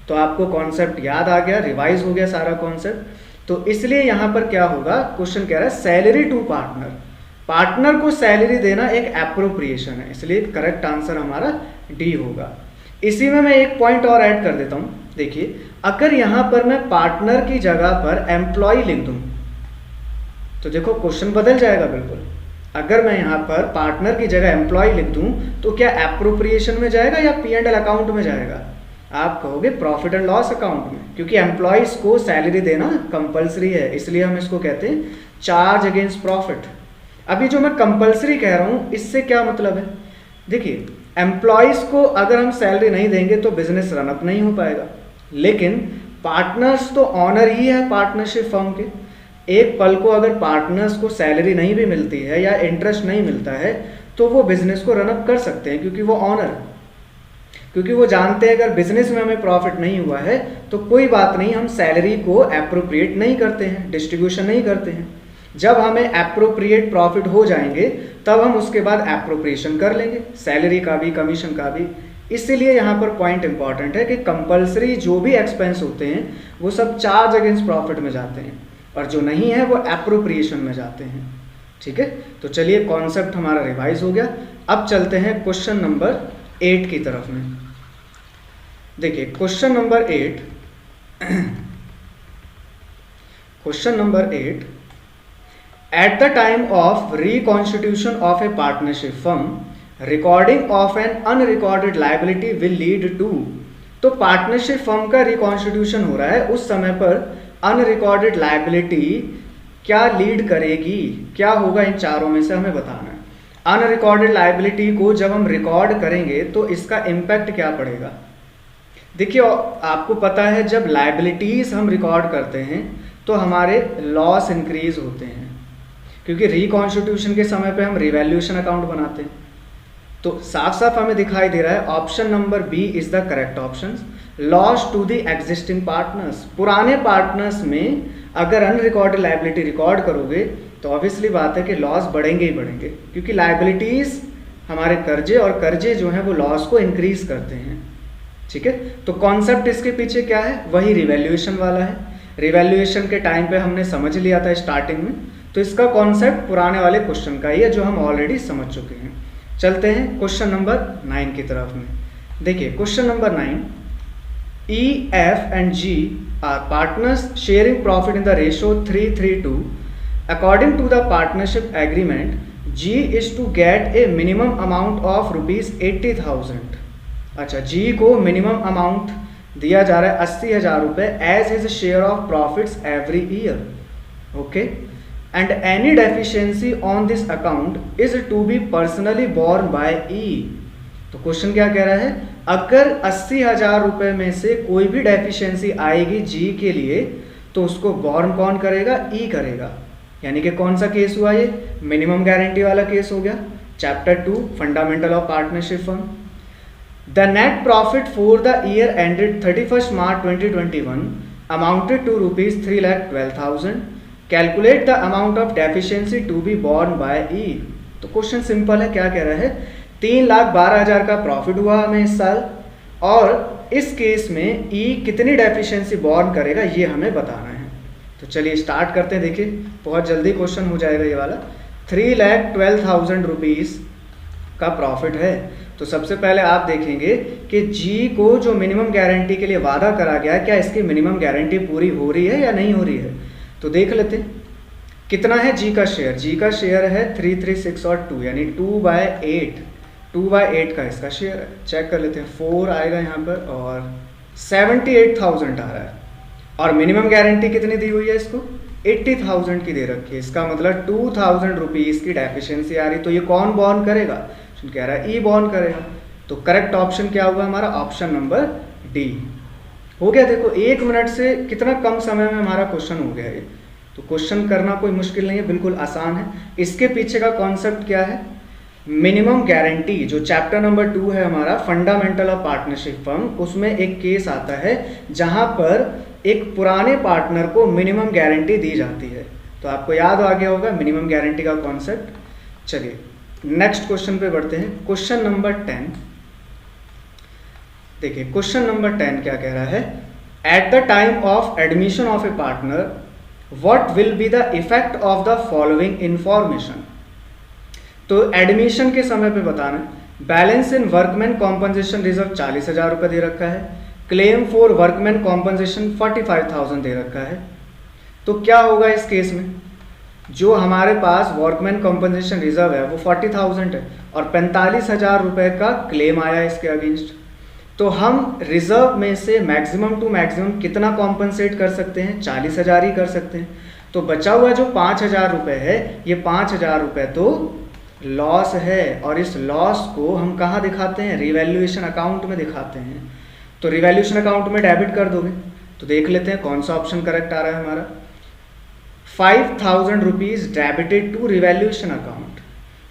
तो आपको कॉन्सेप्ट याद आ गया, रिवाइज हो गया सारा कॉन्सेप्ट। तो इसलिए यहाँ पर क्या होगा, क्वेश्चन कह रहा है सैलरी टू पार्टनर, पार्टनर को सैलरी देना एक एप्रोप्रिएशन है, इसलिए करेक्ट आंसर हमारा डी होगा। इसी में मैं एक पॉइंट और ऐड कर देता हूँ। देखिए अगर यहाँ पर मैं पार्टनर की जगह पर एम्प्लॉय लिख दूँ तो देखो क्वेश्चन बदल जाएगा बिल्कुल। अगर मैं यहाँ पर पार्टनर की जगह एम्प्लॉय लिख दूँ तो क्या एप्रोप्रिएशन में जाएगा या P&L अकाउंट में जाएगा, आप कहोगे प्रॉफिट एंड लॉस अकाउंट में, क्योंकि एम्प्लॉयज को सैलरी देना कंपलसरी है, इसलिए हम इसको कहते हैं चार्ज अगेंस्ट प्रॉफिट। अभी जो मैं कंपलसरी कह रहा हूँ इससे क्या मतलब है, देखिए एम्प्लॉयज को अगर हम सैलरी नहीं देंगे तो बिजनेस रनअप नहीं हो पाएगा, लेकिन पार्टनर्स तो ऑनर ही है पार्टनरशिप फर्म के। एक पल को अगर पार्टनर्स को सैलरी नहीं भी मिलती है या इंटरेस्ट नहीं मिलता है तो वो बिजनेस को रनअप कर सकते हैं, क्योंकि वो ऑनर, क्योंकि वो जानते हैं अगर बिजनेस में हमें प्रॉफिट नहीं हुआ है तो कोई बात नहीं, हम सैलरी को एप्रोप्रिएट नहीं करते हैं, डिस्ट्रीब्यूशन नहीं करते हैं। जब हमें एप्रोप्रिएट प्रॉफिट हो जाएंगे तब हम उसके बाद एप्रोप्रिएशन कर लेंगे, सैलरी का भी कमीशन का भी। इसीलिए यहाँ पर पॉइंट इंपॉर्टेंट है कि कंपलसरी जो भी एक्सपेंस होते हैं वो सब चार्ज अगेंस्ट प्रॉफिट में जाते हैं, और जो नहीं है वो एप्रोप्रिएशन में जाते हैं। ठीक है, तो चलिए कॉन्सेप्ट हमारा रिवाइज हो गया। अब चलते हैं क्वेश्चन नंबर 8 की तरफ में। देखिए question number 8 question number 8, at the time of reconstitution of a partnership firm recording of an unrecorded liability will lead to, तो पार्टनरशिप फर्म का रिकॉन्स्टिट्यूशन हो रहा है, उस समय पर अनरिकॉर्डेड लायबिलिटी क्या लीड करेगी, क्या होगा, इन चारों में से हमें बताना है। अनरिकॉर्डेड लायबिलिटी को जब हम रिकॉर्ड करेंगे तो इसका इम्पैक्ट क्या पड़ेगा। देखिए आपको पता है जब लायबिलिटीज हम रिकॉर्ड करते हैं तो हमारे लॉस इंक्रीज होते हैं, क्योंकि रिकॉन्स्टिट्यूशन के समय पे हम रिवैल्यूएशन अकाउंट बनाते हैं। तो साफ साफ हमें दिखाई दे रहा है option number B is the correct option. Loss to the existing partners, पुराने पार्टनर्स में अगर अनरिकॉर्डेड लायबिलिटी रिकॉर्ड करोगे तो ऑब्वियसली बात है कि लॉस बढ़ेंगे ही बढ़ेंगे, क्योंकि लायबिलिटीज हमारे कर्जे और कर्जे जो हैं वो लॉस को इंक्रीज करते हैं। ठीक है, तो कॉन्सेप्ट इसके पीछे क्या है, वही रिवैल्यूएशन वाला है। रिवैल्यूएशन के टाइम पे हमने समझ लिया था स्टार्टिंग में, तो इसका कॉन्सेप्ट पुराने वाले क्वेश्चन का ही है जो हम ऑलरेडी समझ चुके हैं। चलते हैं क्वेश्चन नंबर 9 की तरफ में। देखिए question number 9, E, F and G are partners sharing profit in the ratio 3:3:2. According to the partnership agreement, G is to get a minimum amount of rupees 80,000. अच्छा, G को मिनिमम अमाउंट दिया जा रहा है 80,000 रुपये as his share of profits every year. Okay, and any deficiency on this account is to be personally borne by E. तो question क्या कह रहा है, अगर 80,000 रुपये में से कोई भी डेफिशिएंसी आएगी जी के लिए तो उसको बोर्न कौन करेगा, ई करेगा। यानी कि कौन सा केस हुआ ये, मिनिमम गारंटी वाला केस हो गया, chapter 2 fundamental of partnership firm. The net profit for the year ended 31st March 2021 amounted to rupees 3,12,000. Calculate the amount of deficiency to be borne by E. तो question simple है, क्या कह रहा है, 3,12,000 का प्रॉफिट हुआ हमें इस साल, और इस केस में E कितनी डेफिशिएंसी बॉर्न करेगा ये हमें बताना है। तो चलिए स्टार्ट करते हैं। देखिए बहुत जल्दी क्वेश्चन हो जाएगा ये वाला। 3,12,000 रुपीज़ का प्रॉफिट है, तो सबसे पहले आप देखेंगे कि जी को जो मिनिमम गारंटी के लिए वादा करा गया है, क्या इसकी मिनिमम गारंटी पूरी हो रही है या नहीं हो रही है। तो देख लेते हैं कितना है जी का शेयर। जी का शेयर है 336 और 2 यानी 2/8, 2/8 का इसका शेयर है। चेक कर लेते हैं, 4 आएगा यहाँ पर और 78,000 आ रहा है, और मिनिमम गारंटी कितनी दी हुई है इसको, 80,000 की दे रखी है। इसका मतलब 2,000 रुपीज़ की डेफिशिएंसी आ रही, तो ये कौन बॉर्न करेगा, कह रहा है ई बॉर्न करेगा। तो करेक्ट ऑप्शन क्या हुआ हमारा, ऑप्शन नंबर डी हो गया। देखो 1 मिनट से कितना कम समय में हमारा क्वेश्चन हो गया ये। तो क्वेश्चन करना कोई मुश्किल नहीं है, बिल्कुल आसान है। इसके पीछे का कॉन्सेप्ट क्या है, मिनिमम गारंटी, जो चैप्टर नंबर 2 है हमारा फंडामेंटल ऑफ पार्टनरशिप फर्म, उसमें एक केस आता है जहां पर एक पुराने पार्टनर को मिनिमम गारंटी दी जाती है। तो आपको याद आ गया होगा मिनिमम गारंटी का कॉन्सेप्ट। चलिए नेक्स्ट क्वेश्चन पे बढ़ते हैं। क्वेश्चन नंबर 10, देखिए क्वेश्चन नंबर 10 क्या कह रहा है, eight the time of admission of A partner what will be the effect of the following information. तो एडमिशन के समय पे बताना, बैलेंस इन वर्कमैन कॉम्पनसेशन रिजर्व 40,000 रुपये दे रखा है, क्लेम फॉर वर्कमैन कॉम्पनसेशन 45,000 दे रखा है। तो क्या होगा इस केस में, जो हमारे पास वर्कमैन कॉम्पनसेशन रिजर्व है वो 40,000 है और 45,000 रुपये का क्लेम आया इसके अगेंस्ट। तो हम रिजर्व में से मैक्सिमम टू मैक्सिमम कितना कॉम्पनसेट कर सकते हैं, 40,000 ही कर सकते हैं। तो बचा हुआ जो 5,000 रुपये है, ये 5,000 रुपये तो लॉस है, और इस लॉस को हम कहाँ दिखाते हैं, रिवैल्यूएशन अकाउंट में दिखाते हैं। तो रिवैल्यूएशन अकाउंट में डेबिट कर दोगे। तो देख लेते हैं कौन सा ऑप्शन करेक्ट आ रहा है हमारा, 5,000 rupees debited to revaluation account.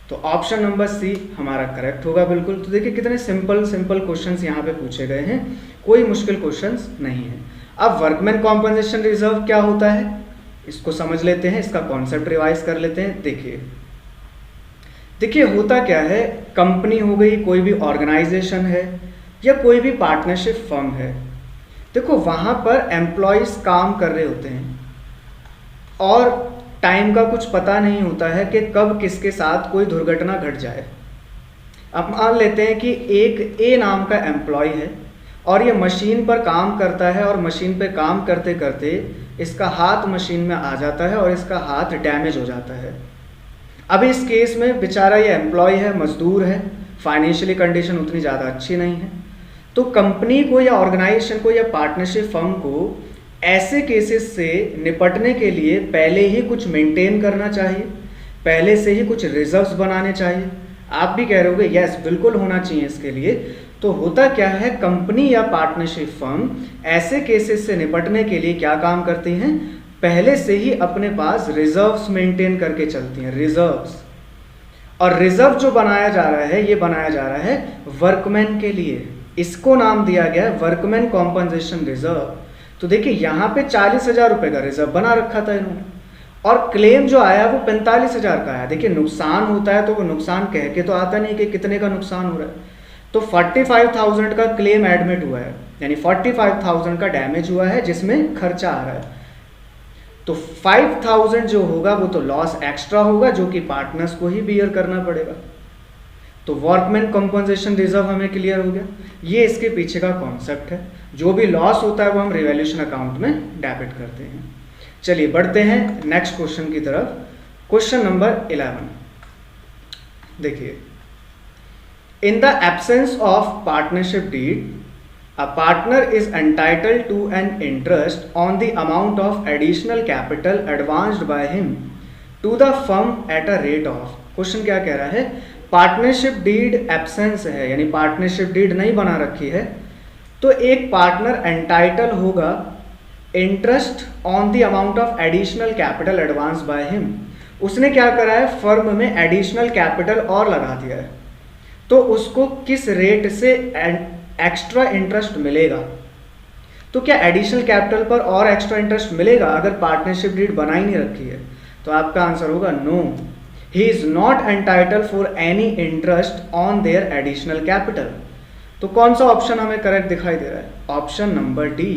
तो ऑप्शन नंबर सी हमारा करेक्ट होगा बिल्कुल। तो देखिए कितने सिंपल क्वेश्चंस यहाँ पे पूछे गए हैं, कोई मुश्किल क्वेश्चंस नहीं है। अब वर्कमैन कॉम्पनसेशन रिजर्व क्या होता है इसको समझ लेते हैं, इसका कॉन्सेप्ट रिवाइज कर लेते हैं। देखिए होता क्या है, कंपनी हो गई, कोई भी ऑर्गेनाइजेशन है या कोई भी पार्टनरशिप फर्म है, देखो वहाँ पर एम्प्लॉयज़ काम कर रहे होते हैं और टाइम का कुछ पता नहीं होता है कि कब किसके साथ कोई दुर्घटना घट जाए। अब मान लेते हैं कि एक ए नाम का एम्प्लॉय है और ये मशीन पर काम करता है, और मशीन पे काम करते करते इसका हाथ मशीन में आ जाता है और इसका हाथ डैमेज हो जाता है। अब इस केस में बेचारा ये एम्प्लॉय है, मजदूर है, फाइनेंशियली कंडीशन उतनी ज़्यादा अच्छी नहीं है। तो कंपनी को या ऑर्गेनाइजेशन को या पार्टनरशिप फर्म को ऐसे केसेस से निपटने के लिए पहले ही कुछ मेंटेन करना चाहिए, पहले से ही कुछ रिजर्व्स बनाने चाहिए। आप भी कह रहे होगे यस बिल्कुल होना चाहिए इसके लिए। तो होता क्या है, कंपनी या पार्टनरशिप फर्म ऐसे केसेस से निपटने के लिए क्या काम करती हैं, पहले से ही अपने पास रिजर्व्स मेंटेन करके चलती हैं, रिजर्व्स। और रिजर्व जो बनाया जा रहा है ये बनाया जा रहा है वर्कमैन के लिए, इसको नाम दिया गया है वर्कमैन कॉम्पनसेशन रिजर्व। तो देखिए यहाँ पे 40,000 रुपये का रिजर्व बना रखा था इन्होंने, और क्लेम जो आया वो 45,000 का आया। देखिए नुकसान होता है तो वो नुकसान कह के तो आता नहीं कि कितने का नुकसान हो रहा है। तो 45,000 का क्लेम एडमिट हुआ है, यानी 45,000 का डैमेज हुआ है जिसमें खर्चा आ रहा है। तो 5,000 जो होगा वो तो लॉस एक्स्ट्रा होगा जो कि पार्टनर्स को ही बियर करना पड़ेगा। तो वर्कमैन कंपनसेशन रिजर्व हमें क्लियर हो गया, ये इसके पीछे का कॉन्सेप्ट है। जो भी लॉस होता है वो हम रिवैल्यूएशन अकाउंट में डेबिट करते हैं। चलिए बढ़ते हैं नेक्स्ट क्वेश्चन की तरफ। क्वेश्चन नंबर 11 देखिए, in the absence of partnership deed a partner is entitled to an interest on the amount of additional capital advanced by him to the firm at a rate of। Question क्या कह रहा है, partnership deed absence है, यानी partnership deed नहीं बना रखी है, तो एक पार्टनर एंटाइटल होगा interest on the amount of additional capital advance by him. उसने क्या करा है, फर्म में एडिशनल कैपिटल और लगा दिया है, तो उसको किस रेट से एक्स्ट्रा इंटरेस्ट मिलेगा। तो क्या एडिशनल कैपिटल पर और एक्स्ट्रा इंटरेस्ट मिलेगा अगर पार्टनरशिप डीड बना ही नहीं रखी है? तो आपका आंसर होगा no, he is not entitle for any interest on their additional capital. तो कौन सा ऑप्शन हमें करेक्ट दिखाई दे रहा है? Option number D,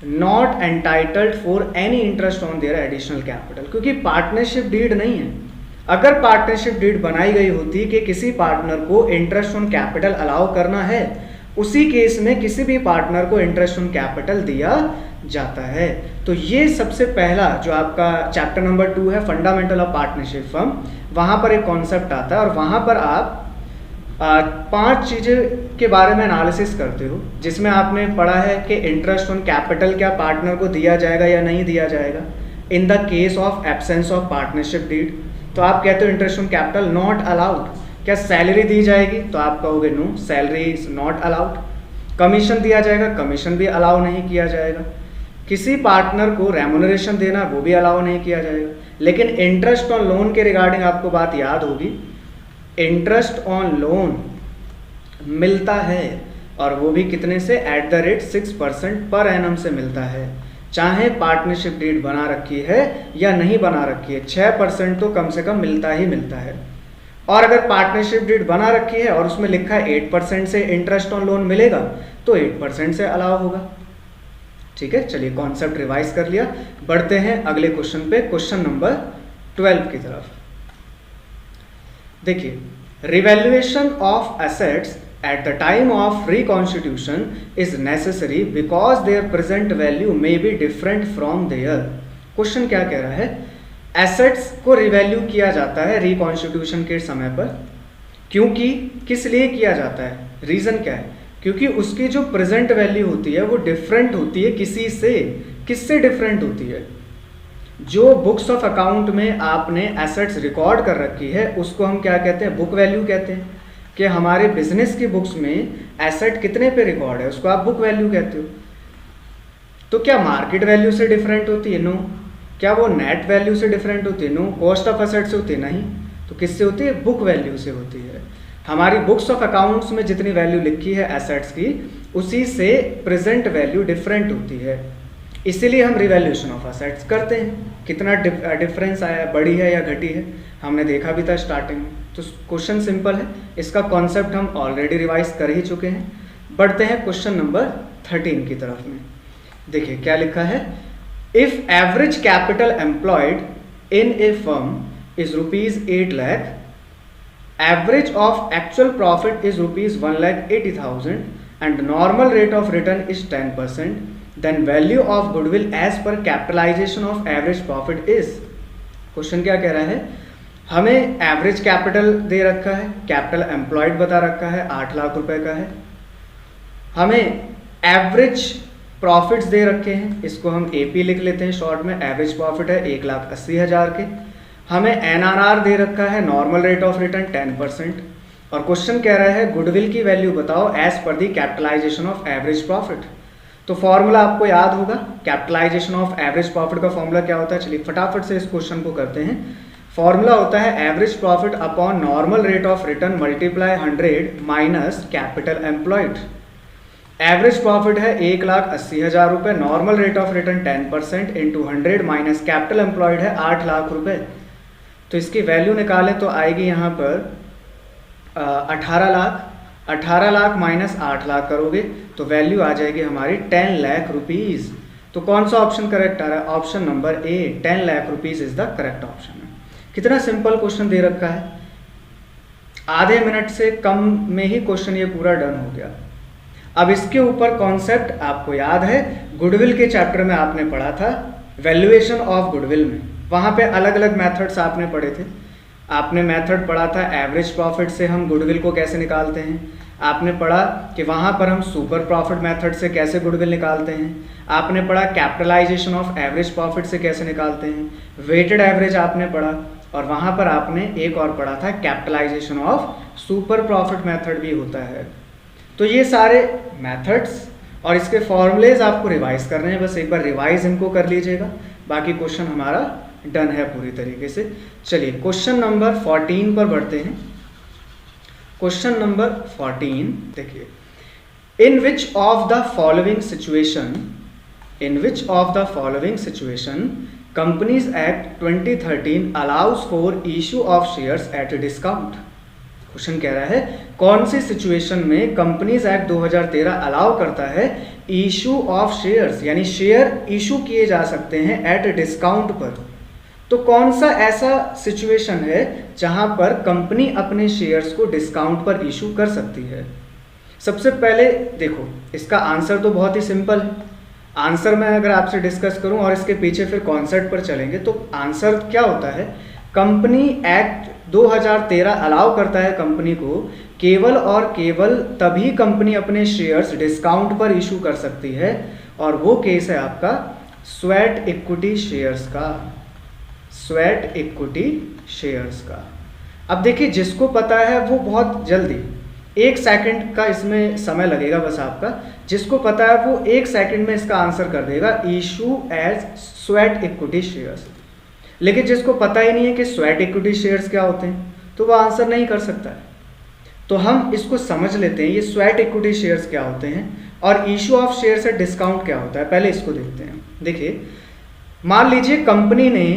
not entitled for any interest on their additional capital, क्योंकि पार्टनरशिप डीड नहीं है। अगर पार्टनरशिप डीड बनाई गई होती कि किसी पार्टनर को इंटरेस्ट ऑन कैपिटल अलाउ करना है, उसी केस में किसी भी पार्टनर को इंटरेस्ट ऑन कैपिटल दिया जाता है। तो ये सबसे पहला जो आपका चैप्टर नंबर 2 है फंडामेंटल ऑफ पार्टनरशिप फर्म, वहाँ पर एक कॉन्सेप्ट आता है और वहाँ पर आप 5 चीज़ें के बारे में एनालिसिस करते हो, जिसमें आपने पढ़ा है कि इंटरेस्ट ऑन कैपिटल क्या पार्टनर को दिया जाएगा या नहीं दिया जाएगा in the case of absence of partnership deed. तो आप कहते हो interest on capital not allowed. क्या सैलरी दी जाएगी? तो आप कहोगे no, salary is not allowed. Commission दिया जाएगा? कमीशन भी अलाउ नहीं किया जाएगा। किसी पार्टनर को रेम्यूनरेशन देना वो भी अलाउ नहीं किया जाएगा। लेकिन इंटरेस्ट ऑन लोन के रिगार्डिंग आपको बात याद होगी, इंटरेस्ट ऑन लोन मिलता है और वो भी कितने से, at the rate 6% per annum से मिलता है, चाहे पार्टनरशिप डीड बना रखी है या नहीं बना रखी है, 6% तो कम से कम मिलता ही मिलता है। और अगर पार्टनरशिप डीड बना रखी है और उसमें लिखा है 8% से इंटरेस्ट ऑन लोन मिलेगा, तो 8% से अलाउ होगा। ठीक है, चलिए कॉन्सेप्ट रिवाइज कर लिया। बढ़ते हैं अगले क्वेश्चन पे, क्वेश्चन नंबर 12 की तरफ। देखिए, revaluation of assets at the time of reconstitution is necessary because their present value may be different from their। Question क्या कह रहा है, एसेट्स को रिवैल्यू किया जाता है रिकॉन्स्टिट्यूशन के समय पर, क्योंकि किस लिए किया जाता है, रीज़न क्या है? क्योंकि उसकी जो प्रेजेंट वैल्यू होती है वो डिफरेंट होती है किसी से। किससे डिफरेंट होती है? जो बुक्स ऑफ अकाउंट में आपने एसेट्स रिकॉर्ड कर रखी है उसको हम क्या कहते हैं, बुक वैल्यू कहते हैं। कि हमारे बिजनेस की बुक्स में एसेट कितने पे रिकॉर्ड है उसको आप बुक वैल्यू कहते हो। तो क्या मार्केट वैल्यू से डिफरेंट होती है? नो। क्या वो नेट वैल्यू से डिफरेंट होती है? नो। कॉस्ट ऑफ एसेट से होती है? नहीं। तो किससे होती है? बुक वैल्यू से होती है। हमारी बुक्स ऑफ अकाउंट्स में जितनी वैल्यू लिखी है एसेट्स की, उसी से प्रेजेंट वैल्यू डिफरेंट होती है, इसीलिए हम रिवैल्यूएशन ऑफ एसेट्स करते हैं। कितना डिफरेंस आया, बढ़ी है या घटी है, हमने देखा भी था स्टार्टिंग में। तो क्वेश्चन सिंपल है, इसका कॉन्सेप्ट हम ऑलरेडी रिवाइज कर ही चुके हैं। बढ़ते हैं क्वेश्चन नंबर 13 की तरफ में। देखिए क्या लिखा है, if average capital employed in a firm is ₹8 lakh, average of actual profit is ₹1,80,000 and normal rate of return is 10%, then value of goodwill as per capitalisation of average profit is. Question क्या कह रहा है, हमें average capital दे रखा है, capital employed बता रखा है 8 लाख रुपए का है। हमें एवरेज प्रॉफिट्स दे रखे हैं, इसको हम एपी लिख लेते हैं शॉर्ट में। एवरेज प्रॉफिट है 1,80,000 के। हमें एनआरआर दे रखा है, नॉर्मल रेट ऑफ रिटर्न 10%। और क्वेश्चन कह रहा है गुडविल की वैल्यू बताओ as per the capitalisation of average profit. तो फॉर्मूला आपको याद होगा, कैपिटलाइजेशन ऑफ एवरेज प्रॉफिट का फॉर्मूला क्या होता है। चलिए फटाफट से इस क्वेश्चन को करते हैं। फॉर्मूला होता है average profit upon normal rate of return multiply 100 minus capital employed. Average profit है 1,80,000 रुपये, normal rate of return 10% into 100 minus capital employed है 8 लाख रुपये। तो इसकी वैल्यू निकालें तो आएगी यहाँ पर 18 लाख। 18 लाख माइनस 8 लाख करोगे तो वैल्यू आ जाएगी हमारी 10 लाख रुपीज़। तो कौन सा ऑप्शन करेक्ट आ रहा है, option number A, 10 lakh rupees is the correct option है। कितना सिंपल क्वेश्चन दे रखा है, आधे मिनट से कम में ही क्वेश्चन ये पूरा डन हो गया। अब इसके ऊपर कॉन्सेप्ट आपको याद है, गुडविल के चैप्टर में आपने पढ़ा था वैल्यूएशन ऑफ गुडविल में, वहाँ पे अलग अलग मेथड्स आपने पढ़े थे। आपने मेथड पढ़ा था एवरेज प्रॉफिट से हम गुडविल को कैसे निकालते हैं। आपने पढ़ा कि वहाँ पर हम सुपर प्रॉफिट मेथड से कैसे गुडविल निकालते हैं। आपने पढ़ा कैपिटलाइजेशन ऑफ एवरेज प्रॉफिट से कैसे निकालते हैं। वेटेड एवरेज आपने पढ़ा और वहाँ पर आपने एक और पढ़ा था capitalisation of super profit method भी होता है। तो ये सारे मेथड्स और इसके फॉर्मूलेज आपको रिवाइज करने हैं, बस एक बार रिवाइज इनको कर लीजिएगा, बाकी क्वेश्चन हमारा डन है पूरी तरीके से। चलिए क्वेश्चन नंबर 14 पर बढ़ते हैं। क्वेश्चन नंबर 14 देखिए, in which of the following situation companies act 2013 allows for issue of shares at discount. Question कह रहा है कौन सी सिचुएशन में कंपनीज एक्ट 2013 अलाउ करता है इशू ऑफ शेयर्स, यानी शेयर इशू किए जा सकते हैं एट डिस्काउंट पर। तो कौन सा ऐसा सिचुएशन है जहां पर कंपनी अपने शेयर्स को डिस्काउंट पर इशू कर सकती है। सबसे पहले देखो इसका आंसर तो बहुत ही सिंपल है। आंसर मैं अगर आपसे डिस्कस करूं और इसके पीछे फिर कॉन्सेप्ट पर चलेंगे तो आंसर क्या होता है, कंपनी एक्ट 2013 अलाउ करता है कंपनी को केवल और केवल तभी कंपनी अपने शेयर्स डिस्काउंट पर इशू कर सकती है, और वो केस है आपका स्वेट इक्विटी शेयर्स का। स्वेट इक्विटी शेयर्स का। अब देखिए जिसको पता है वो बहुत जल्दी 1 सेकंड का इसमें समय लगेगा बस आपका, जिसको पता है वो 1 सेकंड में इसका आंसर कर देगा, issue as sweat equity shares. लेकिन जिसको पता ही नहीं है कि स्वेट इक्विटी शेयर्स क्या होते हैं तो वो आंसर नहीं कर सकता है। तो हम इसको समझ लेते हैं, ये स्वेट इक्विटी शेयर्स क्या होते हैं और issue of shares at discount क्या होता है, पहले इसको देखते हैं। देखिए मान लीजिए कंपनी ने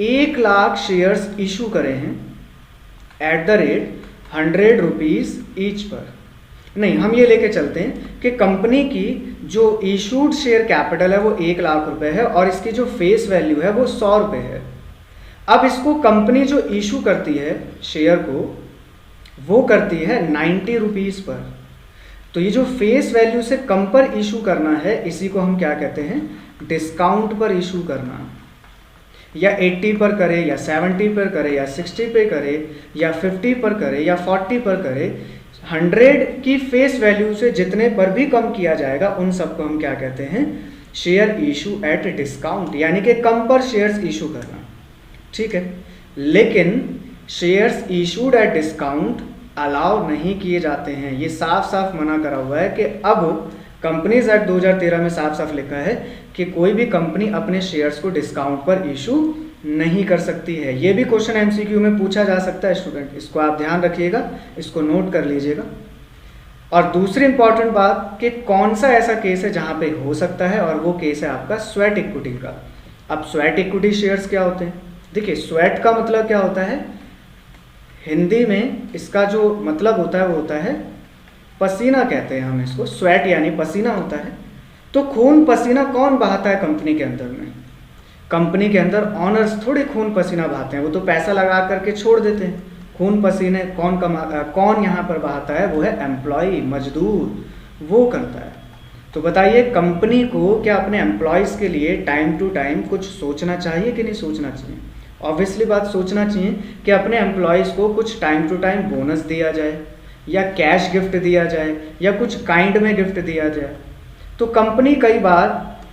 1 लाख शेयर्स इशू करे हैं at the rate 100 rupees each पर। नहीं, हम ये लेके चलते हैं कि कंपनी की जो इशूड शेयर कैपिटल है वो 1 लाख रुपए है और इसकी जो फेस वैल्यू है वो 100 रुपये है। अब इसको कंपनी जो इशू करती है शेयर को वो करती है 90 रुपीज़ पर। तो ये जो फेस वैल्यू से कम पर इशू करना है इसी को हम क्या कहते हैं, डिस्काउंट पर इशू करना। या 80 पर करे या 70 पर करे या 60 पे करे या 50 पर करे या 40 पर करे, 100 की फेस वैल्यू से जितने पर भी कम किया जाएगा उन सबको हम क्या कहते हैं, शेयर इशू एट डिस्काउंट, यानी कि कम पर शेयर्स इशू करना। ठीक है, लेकिन shares issued at discount allow नहीं किए जाते हैं। ये साफ साफ मना करा हुआ है कि अब कंपनीज एक्ट 2013 में साफ साफ लिखा है कि कोई भी कंपनी अपने शेयर्स को डिस्काउंट पर इशू नहीं कर सकती है। ये भी क्वेश्चन एमसीक्यू में पूछा जा सकता है स्टूडेंट, इसको आप ध्यान रखिएगा, इसको नोट कर लीजिएगा। और दूसरी इंपॉर्टेंट बात कि कौन सा ऐसा केस है जहां पे हो सकता है, और वो केस है आपका स्वेट इक्विटी का। अब स्वेट इक्विटी शेयर्स क्या होते हैं, देखिए स्वेट का मतलब क्या होता है, हिंदी में इसका जो मतलब होता है वो होता है पसीना, कहते हैं हम इसको, स्वेट यानी पसीना होता है। तो खून पसीना कौन बहाता है कंपनी के अंदर में, कंपनी के अंदर ऑनर्स थोड़े खून पसीना बहाते हैं, वो तो पैसा लगा करके छोड़ देते हैं। खून पसीने कौन यहाँ पर बहाता है, वो है एम्प्लॉय, मजदूर, वो करता है। तो बताइए कंपनी को क्या अपने एम्प्लॉयज़ के लिए टाइम टू टाइम कुछ सोचना चाहिए कि नहीं सोचना चाहिए। ऑब्वियसली बात सोचना चाहिए कि अपने एम्प्लॉयज़ को कुछ टाइम टू टाइम बोनस दिया जाए या कैश गिफ्ट दिया जाए या कुछ काइंड में गिफ्ट दिया जाए। तो कंपनी कई बार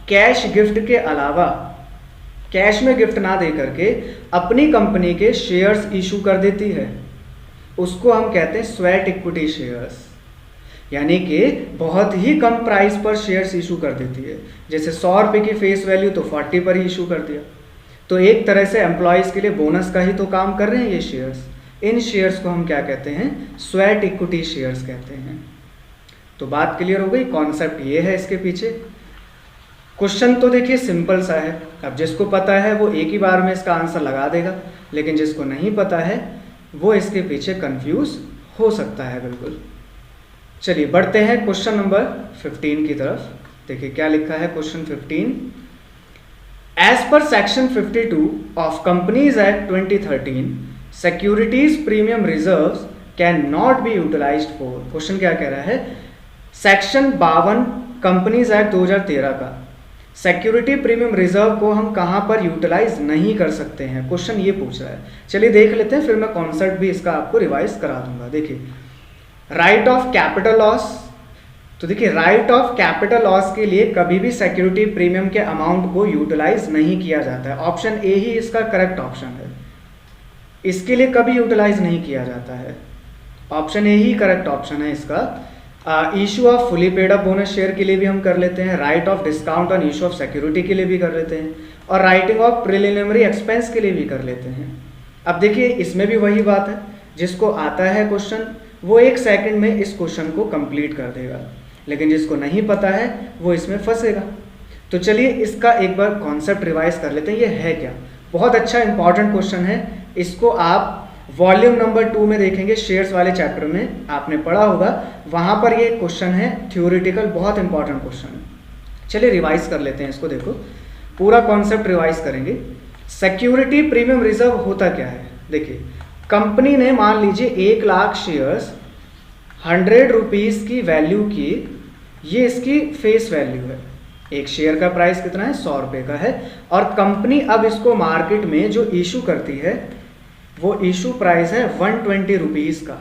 कैश गिफ्ट के अलावा, कैश में गिफ्ट ना दे करके अपनी कंपनी के शेयर्स इशू कर देती है। उसको हम कहते हैं स्वेट इक्विटी शेयर्स, यानी कि बहुत ही कम प्राइस पर शेयर्स इशू कर देती है। जैसे 100 रुपये की फेस वैल्यू तो 40 पर ही इशू कर दिया। तो एक तरह से एम्प्लॉयज़ के लिए बोनस का ही तो काम कर रहे हैं ये शेयर्स। इन शेयर्स को हम क्या कहते हैं? स्वेट इक्विटी शेयर्स कहते हैं। तो बात क्लियर हो गई, कॉन्सेप्ट ये है इसके पीछे। क्वेश्चन तो देखिए सिंपल सा है, अब जिसको पता है वो एक ही बार में इसका आंसर लगा देगा, लेकिन जिसको नहीं पता है वो इसके पीछे कंफ्यूज हो सकता है बिल्कुल। चलिए बढ़ते हैं क्वेश्चन नंबर 15 की तरफ। देखिए क्या लिखा है question 15। As per section 52 of companies act 2013 securities premium reserves can not be utilised for. Question क्या कह रहा है? सेक्शन 52 कंपनीज एक्ट 2013 का सिक्योरिटी प्रीमियम रिजर्व को हम कहां पर यूटिलाइज नहीं कर सकते हैं, क्वेश्चन ये पूछ रहा है। चलिए देख लेते हैं, फिर मैं कॉन्सेप्ट भी इसका आपको रिवाइज करा दूंगा। देखिए राइट ऑफ कैपिटल लॉस, तो देखिए राइट ऑफ कैपिटल लॉस के लिए कभी भी सिक्योरिटी प्रीमियम के अमाउंट को यूटिलाइज नहीं किया जाता है। ऑप्शन ए ही इसका करेक्ट ऑप्शन है, इसके लिए कभी यूटिलाइज नहीं किया जाता है। Option A he correct option है इसका। Issue of fully paid up bonus share के लिए भी हम कर लेते हैं, right of discount on issue of security के लिए भी कर लेते हैं, और राइटिंग ऑफ प्रिलिमिनरी एक्सपेंस के लिए भी कर लेते हैं। अब देखिए इसमें भी वही बात है, जिसको आता है क्वेश्चन वो 1 सेकंड में इस क्वेश्चन को कंप्लीट कर देगा, लेकिन जिसको नहीं पता है वो इसमें फंसेगा। तो चलिए इसका एक बार कॉन्सेप्ट रिवाइज कर लेते हैं, ये है क्या। बहुत अच्छा इंपॉर्टेंट क्वेश्चन है, इसको आप वॉल्यूम नंबर 2 में देखेंगे, शेयर्स वाले चैप्टर में आपने पढ़ा होगा, वहां पर ये क्वेश्चन है थ्योरेटिकल, बहुत इंपॉर्टेंट क्वेश्चन है। चलिए रिवाइज कर लेते हैं इसको। देखो पूरा कॉन्सेप्ट रिवाइज करेंगे। सिक्योरिटी प्रीमियम रिजर्व होता क्या है? देखिए कंपनी ने मान लीजिए 1 लाख शेयर्स 100 रुपीज़ की वैल्यू की, ये इसकी फेस वैल्यू है। एक शेयर का प्राइस कितना है? 100 रुपये का है, और कंपनी अब इसको मार्केट में जो इशू करती है वो इशू प्राइस है 120 रुपीज़ का।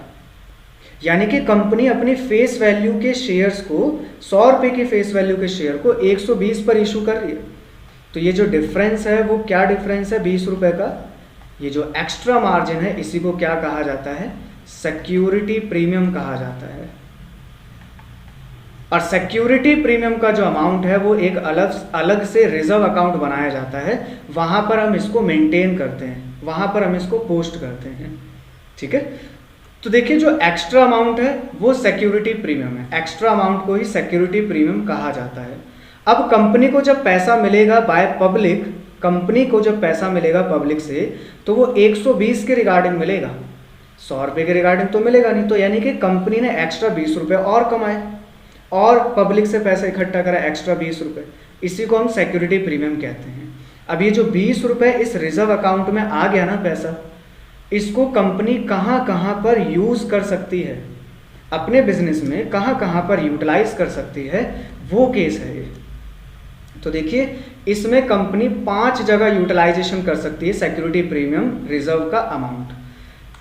यानी कि कंपनी अपनी फेस वैल्यू के शेयर्स को, 100 रुपये की फेस वैल्यू के शेयर को 120 पर इशू कर रही है। तो ये जो डिफरेंस है वो क्या डिफरेंस है? 20 रुपये का। ये जो एक्स्ट्रा मार्जिन है इसी को क्या कहा जाता है? सिक्योरिटी प्रीमियम कहा जाता है। और सिक्योरिटी प्रीमियम का जो अमाउंट है वो एक अलग से रिजर्व अकाउंट बनाया जाता है, वहां पर हम इसको मेंटेन करते हैं, वहां पर हम इसको पोस्ट करते हैं। ठीक है, तो देखिए जो एक्स्ट्रा अमाउंट है वो सिक्योरिटी प्रीमियम है, एक्स्ट्रा अमाउंट को ही सिक्योरिटी प्रीमियम कहा जाता है। अब कंपनी को जब पैसा मिलेगा बाय पब्लिक, कंपनी को जब पैसा मिलेगा पब्लिक से, तो वो 120 के रिगार्डिंग मिलेगा, 100 रुपये के रिगार्डिंग तो मिलेगा नहीं। तो यानी कि कंपनी ने एक्स्ट्रा 20 रुपये और कमाए और पब्लिक से पैसा इकट्ठा करा एक्स्ट्रा 20 रुपये, इसी को हम सिक्योरिटी प्रीमियम कहते हैं। अब ये जो 20 रुपये इस रिजर्व अकाउंट में आ गया ना पैसा, इसको कंपनी कहाँ कहाँ पर यूज़ कर सकती है, अपने बिजनेस में कहाँ कहाँ पर यूटिलाइज कर सकती है, वो केस है ये। तो देखिए इसमें कंपनी 5 जगह यूटिलाइजेशन कर सकती है सिक्योरिटी प्रीमियम रिजर्व का अमाउंट।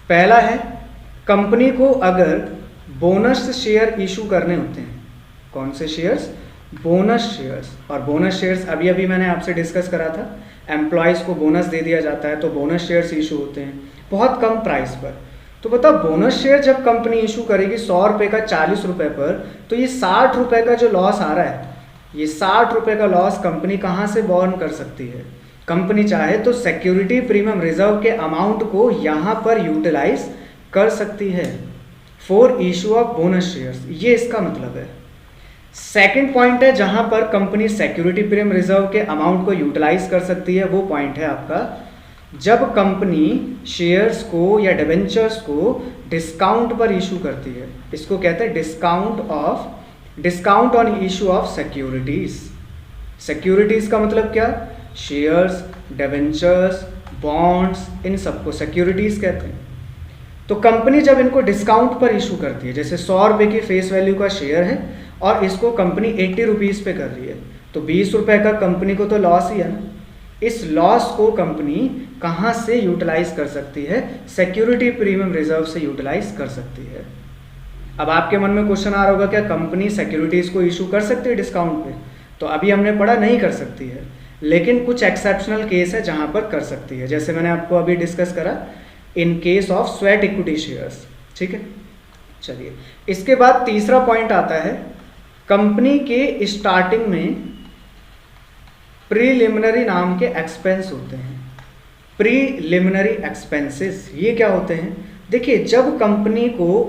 पहला है, कंपनी को अगर बोनस शेयर इशू करने होते हैं। कौन से शेयर्स? Bonus shares. और बोनस शेयर्स अभी अभी मैंने आपसे डिस्कस करा था, एम्प्लॉयज़ को बोनस दे दिया जाता है तो बोनस शेयर्स इशू होते हैं बहुत कम प्राइस पर। तो बताओ बोनस शेयर जब कंपनी इशू करेगी 100 रुपये का 40 रुपये पर, तो ये 60 रुपये का जो लॉस आ रहा है, ये 60 रुपये का लॉस कंपनी कहाँ से बॉर्न कर सकती है? कंपनी चाहे तो सिक्योरिटी प्रीमियम रिजर्व के अमाउंट को यहाँ पर यूटिलाइज कर सकती है for issue of bonus shares, ये इसका मतलब है। सेकंड पॉइंट है जहां पर कंपनी सिक्योरिटी प्रीमियम रिजर्व के अमाउंट को यूटिलाइज कर सकती है, वो पॉइंट है आपका जब कंपनी शेयर्स को या डिबेंचर्स को डिस्काउंट पर इशू करती है। इसको कहते हैं discount on issue of securities. Securities का मतलब क्या? शेयर्स, डिबेंचर्स, बॉन्ड्स, इन सबको सिक्योरिटीज कहते हैं। तो कंपनी जब इनको डिस्काउंट पर इशू करती है, जैसे 100 रुपये की फेस वैल्यू का शेयर है और इसको कंपनी 80 रुपीज़ पे कर रही है, तो 20 रुपये का कंपनी को तो लॉस ही है ना। इस लॉस को कंपनी कहाँ से यूटिलाइज कर सकती है? सिक्योरिटी प्रीमियम रिजर्व से यूटिलाइज कर सकती है। अब आपके मन में क्वेश्चन आ रहा होगा, क्या कंपनी सिक्योरिटीज को इशू कर सकती है डिस्काउंट पे? तो अभी हमने पढ़ा नहीं कर सकती है, लेकिन कुछ एक्सेप्शनल केस है जहां पर कर सकती है, जैसे मैंने आपको अभी डिस्कस करा in case of sweat equity shares. ठीक है, चलिए इसके बाद तीसरा पॉइंट आता है, कंपनी के स्टार्टिंग में प्रीलिमिनरी नाम के एक्सपेंस होते हैं। प्रीलिमिनरी एक्सपेंसेस ये क्या होते हैं? देखिए, जब कंपनी को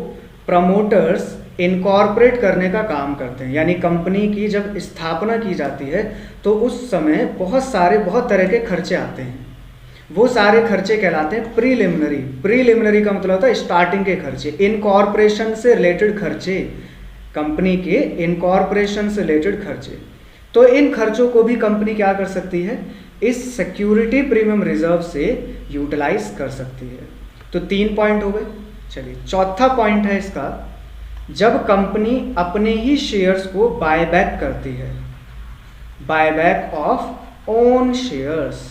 प्रमोटर्स इनकॉर्पोरेट करने का काम करते हैं, यानी कंपनी की जब स्थापना की जाती है तो उस समय बहुत तरह के खर्चे आते हैं। वो सारे खर्चे कहलाते हैं प्रीलिमिनरी। प्रीलिमिनरी का मतलब होता है स्टार्टिंग के खर्चे, इनकॉर्पोरेशन से रिलेटेड खर्चे, कंपनी के इनकॉर्पोरेशन से रिलेटेड खर्चे। तो इन खर्चों को भी कंपनी क्या कर सकती है? इस सिक्योरिटी प्रीमियम रिजर्व से यूटिलाइज कर सकती है। तो 3 पॉइंट हो गए। चलिए चौथा पॉइंट है इसका, जब कंपनी अपने ही शेयर्स को बायबैक करती है, buyback of own shares,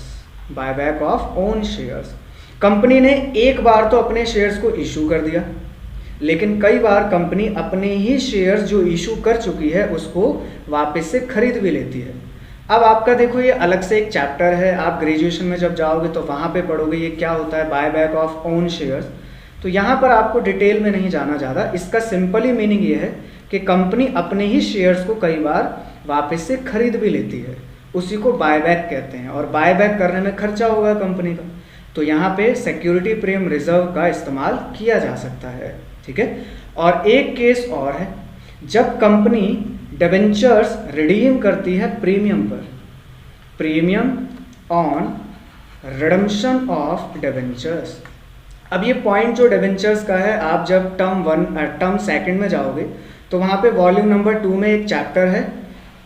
buyback of own shares. Company ने एक बार तो अपने शेयर्स को इशू कर दिया, लेकिन कई बार कंपनी अपने ही शेयर्स जो इशू कर चुकी है उसको वापस से खरीद भी लेती है। अब आपका देखो ये अलग से एक चैप्टर है, आप ग्रेजुएशन में जब जाओगे तो वहाँ पे पढ़ोगे ये क्या होता है बायबैक ऑफ ओन शेयर्स। तो यहाँ पर आपको डिटेल में नहीं जाना ज़्यादा, इसका सिंपली मीनिंग ये है कि कंपनी अपने ही शेयर्स को कई बार वापस से खरीद भी लेती है, उसी को बायबैक कहते हैं। और बायबैक करने में खर्चा होगा कंपनी का, तो यहाँ पे सिक्योरिटी प्रीमियम रिजर्व का इस्तेमाल किया जा सकता है। ठीक है, और एक केस और है, जब कंपनी डिबेंचर्स रिडीम करती है प्रीमियम पर, premium on redemption of debentures. अब ये पॉइंट जो डिबेंचर्स का है, आप जब टर्म सेकंड में जाओगे तो वहाँ पे वॉल्यूम नंबर 2 में एक चैप्टर है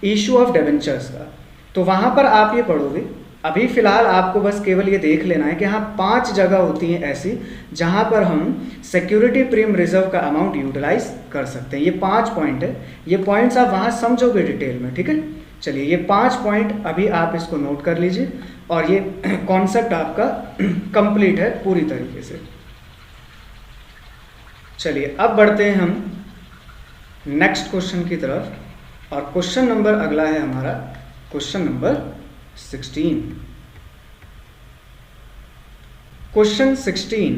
इशू ऑफ डिबेंचर्स का, तो वहाँ पर आप ये पढ़ोगे। अभी फिलहाल आपको बस केवल ये देख लेना है कि हाँ 5 जगह होती हैं ऐसी जहाँ पर हम सिक्योरिटी प्रीमियम रिजर्व का अमाउंट यूटिलाइज कर सकते हैं। ये 5 पॉइंट है, ये पॉइंट्स आप वहाँ समझोगे डिटेल में। ठीक है, चलिए ये 5 पॉइंट अभी आप इसको नोट कर लीजिए और ये कॉन्सेप्ट आपका कंप्लीट है पूरी तरीके से। चलिए अब बढ़ते हैं हम नेक्स्ट क्वेश्चन की तरफ, और क्वेश्चन नंबर अगला है हमारा question number 16। Question 16,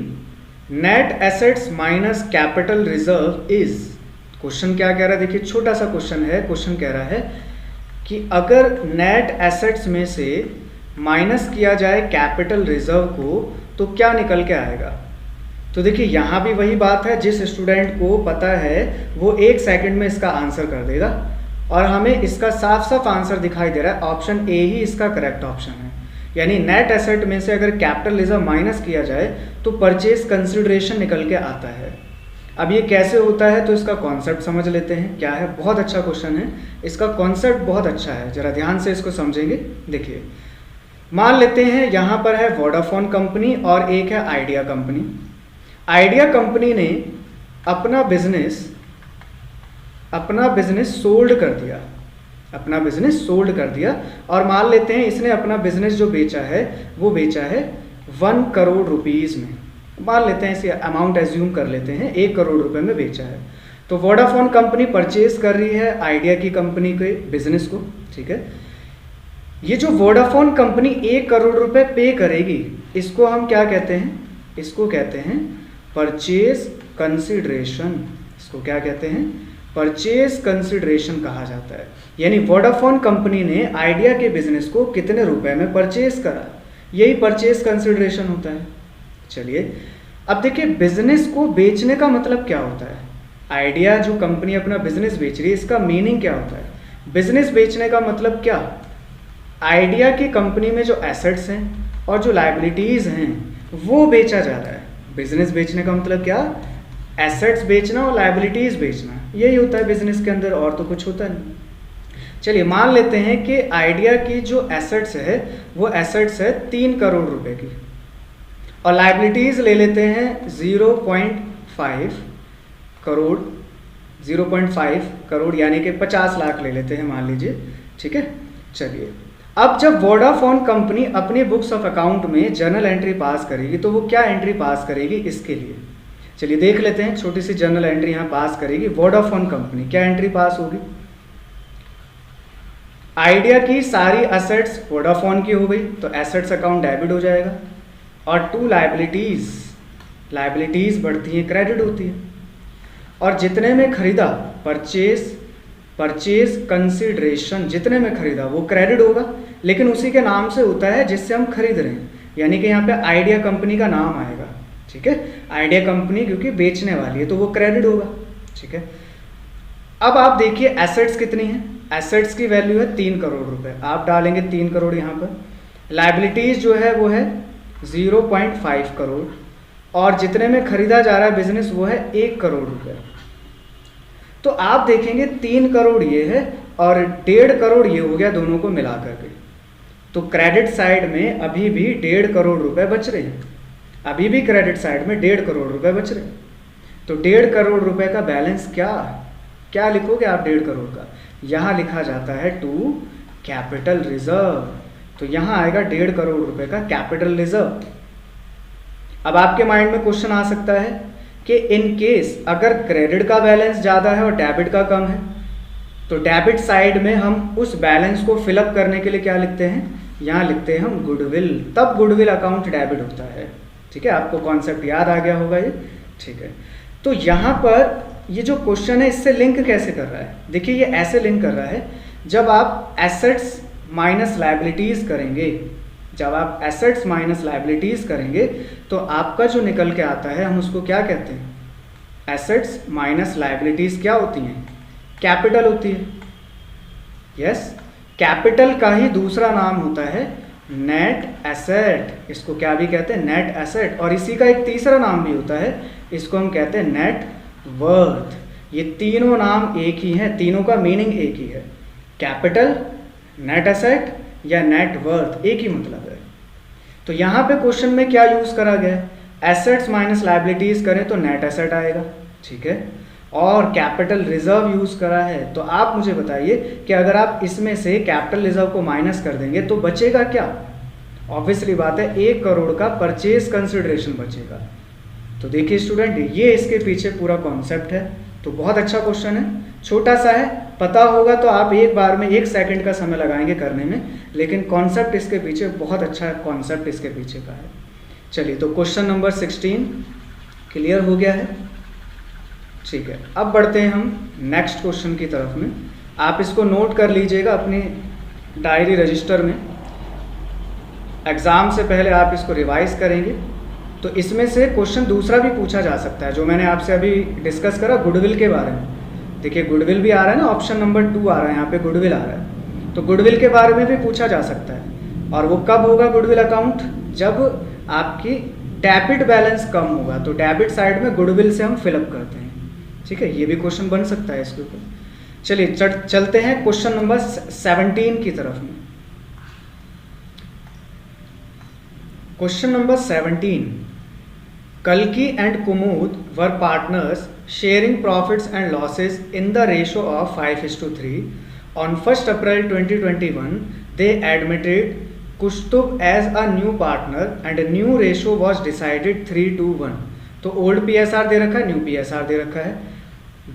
net assets minus capital reserve is. Question क्या कह रहा है? देखिए छोटा सा क्वेश्चन है। क्वेश्चन कह रहा है कि अगर नेट एसेट्स में से माइनस किया जाए कैपिटल रिजर्व को तो क्या निकल के आएगा? तो देखिए यहाँ भी वही बात है, जिस स्टूडेंट को पता है वो 1 सेकंड में इसका आंसर कर देगा, और हमें इसका साफ साफ आंसर दिखाई दे रहा है, ऑप्शन ए ही इसका करेक्ट ऑप्शन है। यानी नेट एसेट में से अगर कैपिटल रिजर्व माइनस किया जाए तो परचेज कंसिडरेशन निकल के आता है। अब ये कैसे होता है तो इसका कॉन्सेप्ट समझ लेते हैं क्या है। बहुत अच्छा क्वेश्चन है, इसका कॉन्सेप्ट बहुत अच्छा है, जरा ध्यान से इसको समझेंगे। देखिए मान लेते हैं यहाँ पर है वोडाफोन कंपनी और एक है आइडिया कंपनी। आइडिया कंपनी ने अपना बिजनेस सोल्ड कर दिया, अपना बिजनेस सोल्ड कर दिया, और मान लेते हैं इसने अपना बिजनेस जो बेचा है वो बेचा है 1 करोड़ रुपीज़ में। मान लेते हैं, इसे अमाउंट एज्यूम कर लेते हैं, 1 करोड़ रुपए में बेचा है। तो वोडाफोन कंपनी परचेज कर रही है आइडिया की कंपनी के बिजनेस को। ठीक है, ये जो वोडाफोन कंपनी 1 करोड़ रुपए पे करेगी, इसको हम क्या कहते हैं? इसको कहते हैं परचेज कंसिडरेशन। इसको क्या कहते हैं? परचेज कंसिडरेशन कहा जाता है। यानी वोडाफोन कंपनी ने आइडिया के बिजनेस को कितने रुपए में परचेज करा, यही परचेज कंसिडरेशन होता है। चलिए अब देखिए बिजनेस को बेचने का मतलब क्या होता है? आइडिया जो कंपनी अपना बिजनेस बेच रही है, इसका मीनिंग क्या होता है? बिजनेस बेचने का मतलब क्या? आइडिया की कंपनी में जो एसेट्स हैं और जो लायबिलिटीज हैं वो बेचा जा रहा है। बिजनेस बेचने का मतलब क्या? एसेट्स बेचना और लायबिलिटीज बेचना, यही होता है बिजनेस के अंदर, और तो कुछ होता नहीं। चलिए मान लेते हैं कि आइडिया की जो एसेट्स है वो एसेट्स है 3 करोड़ रुपए की, और लायबिलिटीज ले लेते हैं 0.5 करोड़, 0.5 करोड़ यानी कि 50 लाख ले लेते हैं मान लीजिए। ठीक है, चलिए अब जब वोडाफोन कंपनी अपनी बुक्स ऑफ अकाउंट में जर्नल एंट्री पास करेगी तो वो क्या एंट्री पास करेगी इसके लिए, चलिए देख लेते हैं। छोटी सी जर्नल एंट्री यहाँ पास करेगी वोडाफोन कंपनी, क्या एंट्री पास होगी? आइडिया की सारी एसेट्स वोडाफोन की हो गई तो एसेट्स अकाउंट डेबिट हो जाएगा, और टू लायबिलिटीज, लायबिलिटीज बढ़ती हैं क्रेडिट होती है, और जितने में खरीदा परचेज कंसिडरेशन, जितने में खरीदा वो क्रेडिट होगा, लेकिन उसी के नाम से होता है जिससे हम खरीद रहे हैं, यानी कि यहाँ पे आइडिया कंपनी का नाम आएगा, ठीक है। आइडिया कंपनी क्योंकि बेचने वाली है तो वो क्रेडिट होगा, ठीक है। अब आप देखिए एसेट्स कितनी है, एसेट्स की वैल्यू है 3 करोड़ रुपए, आप डालेंगे 3 करोड़ यहाँ पर। लायबिलिटीज जो है वो है 0.5 करोड़, और जितने में खरीदा जा रहा है बिजनेस वो है 1 करोड़ रुपए। तो आप देखेंगे 3 करोड़ ये है और 1.5 करोड़ ये हो गया दोनों को मिला करके, तो क्रेडिट साइड में अभी भी 1.5 करोड़ रुपए बच रहे हैं, अभी भी क्रेडिट साइड में 1.5 करोड़ रुपए बच रहे हैं। तो 1.5 करोड़ रुपए का बैलेंस क्या लिखोगे आप 1.5 करोड़ का? यहाँ लिखा जाता है टू कैपिटल रिजर्व, तो यहाँ आएगा 1.5 करोड़ रुपए का कैपिटल रिजर्व। अब आपके माइंड में क्वेश्चन आ सकता है कि इन केस अगर क्रेडिट का बैलेंस ज़्यादा है और डेबिट का कम है, तो डेबिट साइड में हम उस बैलेंस को फिलअप करने के लिए क्या लिखते हैं? यहाँ लिखते हैं हम गुडविल, तब गुडविल अकाउंट डेबिट होता है, ठीक है। आपको कॉन्सेप्ट याद आ गया होगा ये, ठीक है। तो यहाँ पर ये जो क्वेश्चन है इससे लिंक कैसे कर रहा है, देखिए ये ऐसे लिंक कर रहा है, जब आप एसेट्स माइनस लायबिलिटीज़ करेंगे, जब आप एसेट्स माइनस लायबिलिटीज करेंगे तो आपका जो निकल के आता है हम उसको क्या कहते हैं? एसेट्स माइनस लायबिलिटीज क्या होती हैं? कैपिटल होती है। यस, कैपिटल का ही दूसरा नाम होता है नेट एसेट, इसको क्या भी कहते हैं? Net asset. और इसी का एक तीसरा नाम भी होता है, इसको हम कहते हैं नेट वर्थ। ये तीनों नाम एक ही हैं, तीनों का मीनिंग एक ही है, कैपिटल, नेट एसेट या नेट वर्थ, एक ही मतलब है। तो यहाँ पे क्वेश्चन में क्या यूज करा गया है? एसेट्स माइनस लायबिलिटीज करें तो नेट एसेट आएगा, ठीक है, और कैपिटल रिजर्व यूज करा है। तो आप मुझे बताइए कि अगर आप इसमें से कैपिटल रिजर्व को माइनस कर देंगे तो बचेगा क्या? ऑब्वियसली बात है 1 करोड़ का परचेज कंसिडरेशन बचेगा। तो देखिए स्टूडेंट, ये इसके पीछे पूरा कॉन्सेप्ट है। तो बहुत अच्छा क्वेश्चन है, छोटा सा है, पता होगा तो आप एक बार में 1 सेकंड का समय लगाएंगे करने में, लेकिन कॉन्सेप्ट इसके पीछे बहुत अच्छा कॉन्सेप्ट इसके पीछे का है। चलिए, तो क्वेश्चन नंबर 16 क्लियर हो गया है, ठीक है। अब बढ़ते हैं हम नेक्स्ट क्वेश्चन की तरफ में। आप इसको नोट कर लीजिएगा अपनी डायरी रजिस्टर में, एग्ज़ाम से पहले आप इसको रिवाइज करेंगे तो इसमें से क्वेश्चन दूसरा भी पूछा जा सकता है, जो मैंने आपसे अभी डिस्कस करा गुडविल के बारे में। देखिए गुडविल भी आ रहा है ना, ऑप्शन नंबर 2 आ रहा है, यहाँ पे गुडविल आ रहा है, तो गुडविल के बारे में भी पूछा जा सकता है। और वो कब होगा गुडविल अकाउंट? जब आपकी डेबिट बैलेंस कम होगा, तो डेबिट साइड में गुडविल से हम फिलअप करते हैं, ठीक है। ये भी क्वेश्चन बन सकता है इसके ऊपर। चलिए चलते हैं क्वेश्चन नंबर 17 की तरफ में। क्वेश्चन नंबर 17, कल्कि and Kumud were partners sharing profits and losses in the ratio of 5:3. On 1st April 2021, they admitted Kushtub as a new partner and a new ratio was decided 3:1. तो old PSR दे रखा है, new PSR दे रखा है।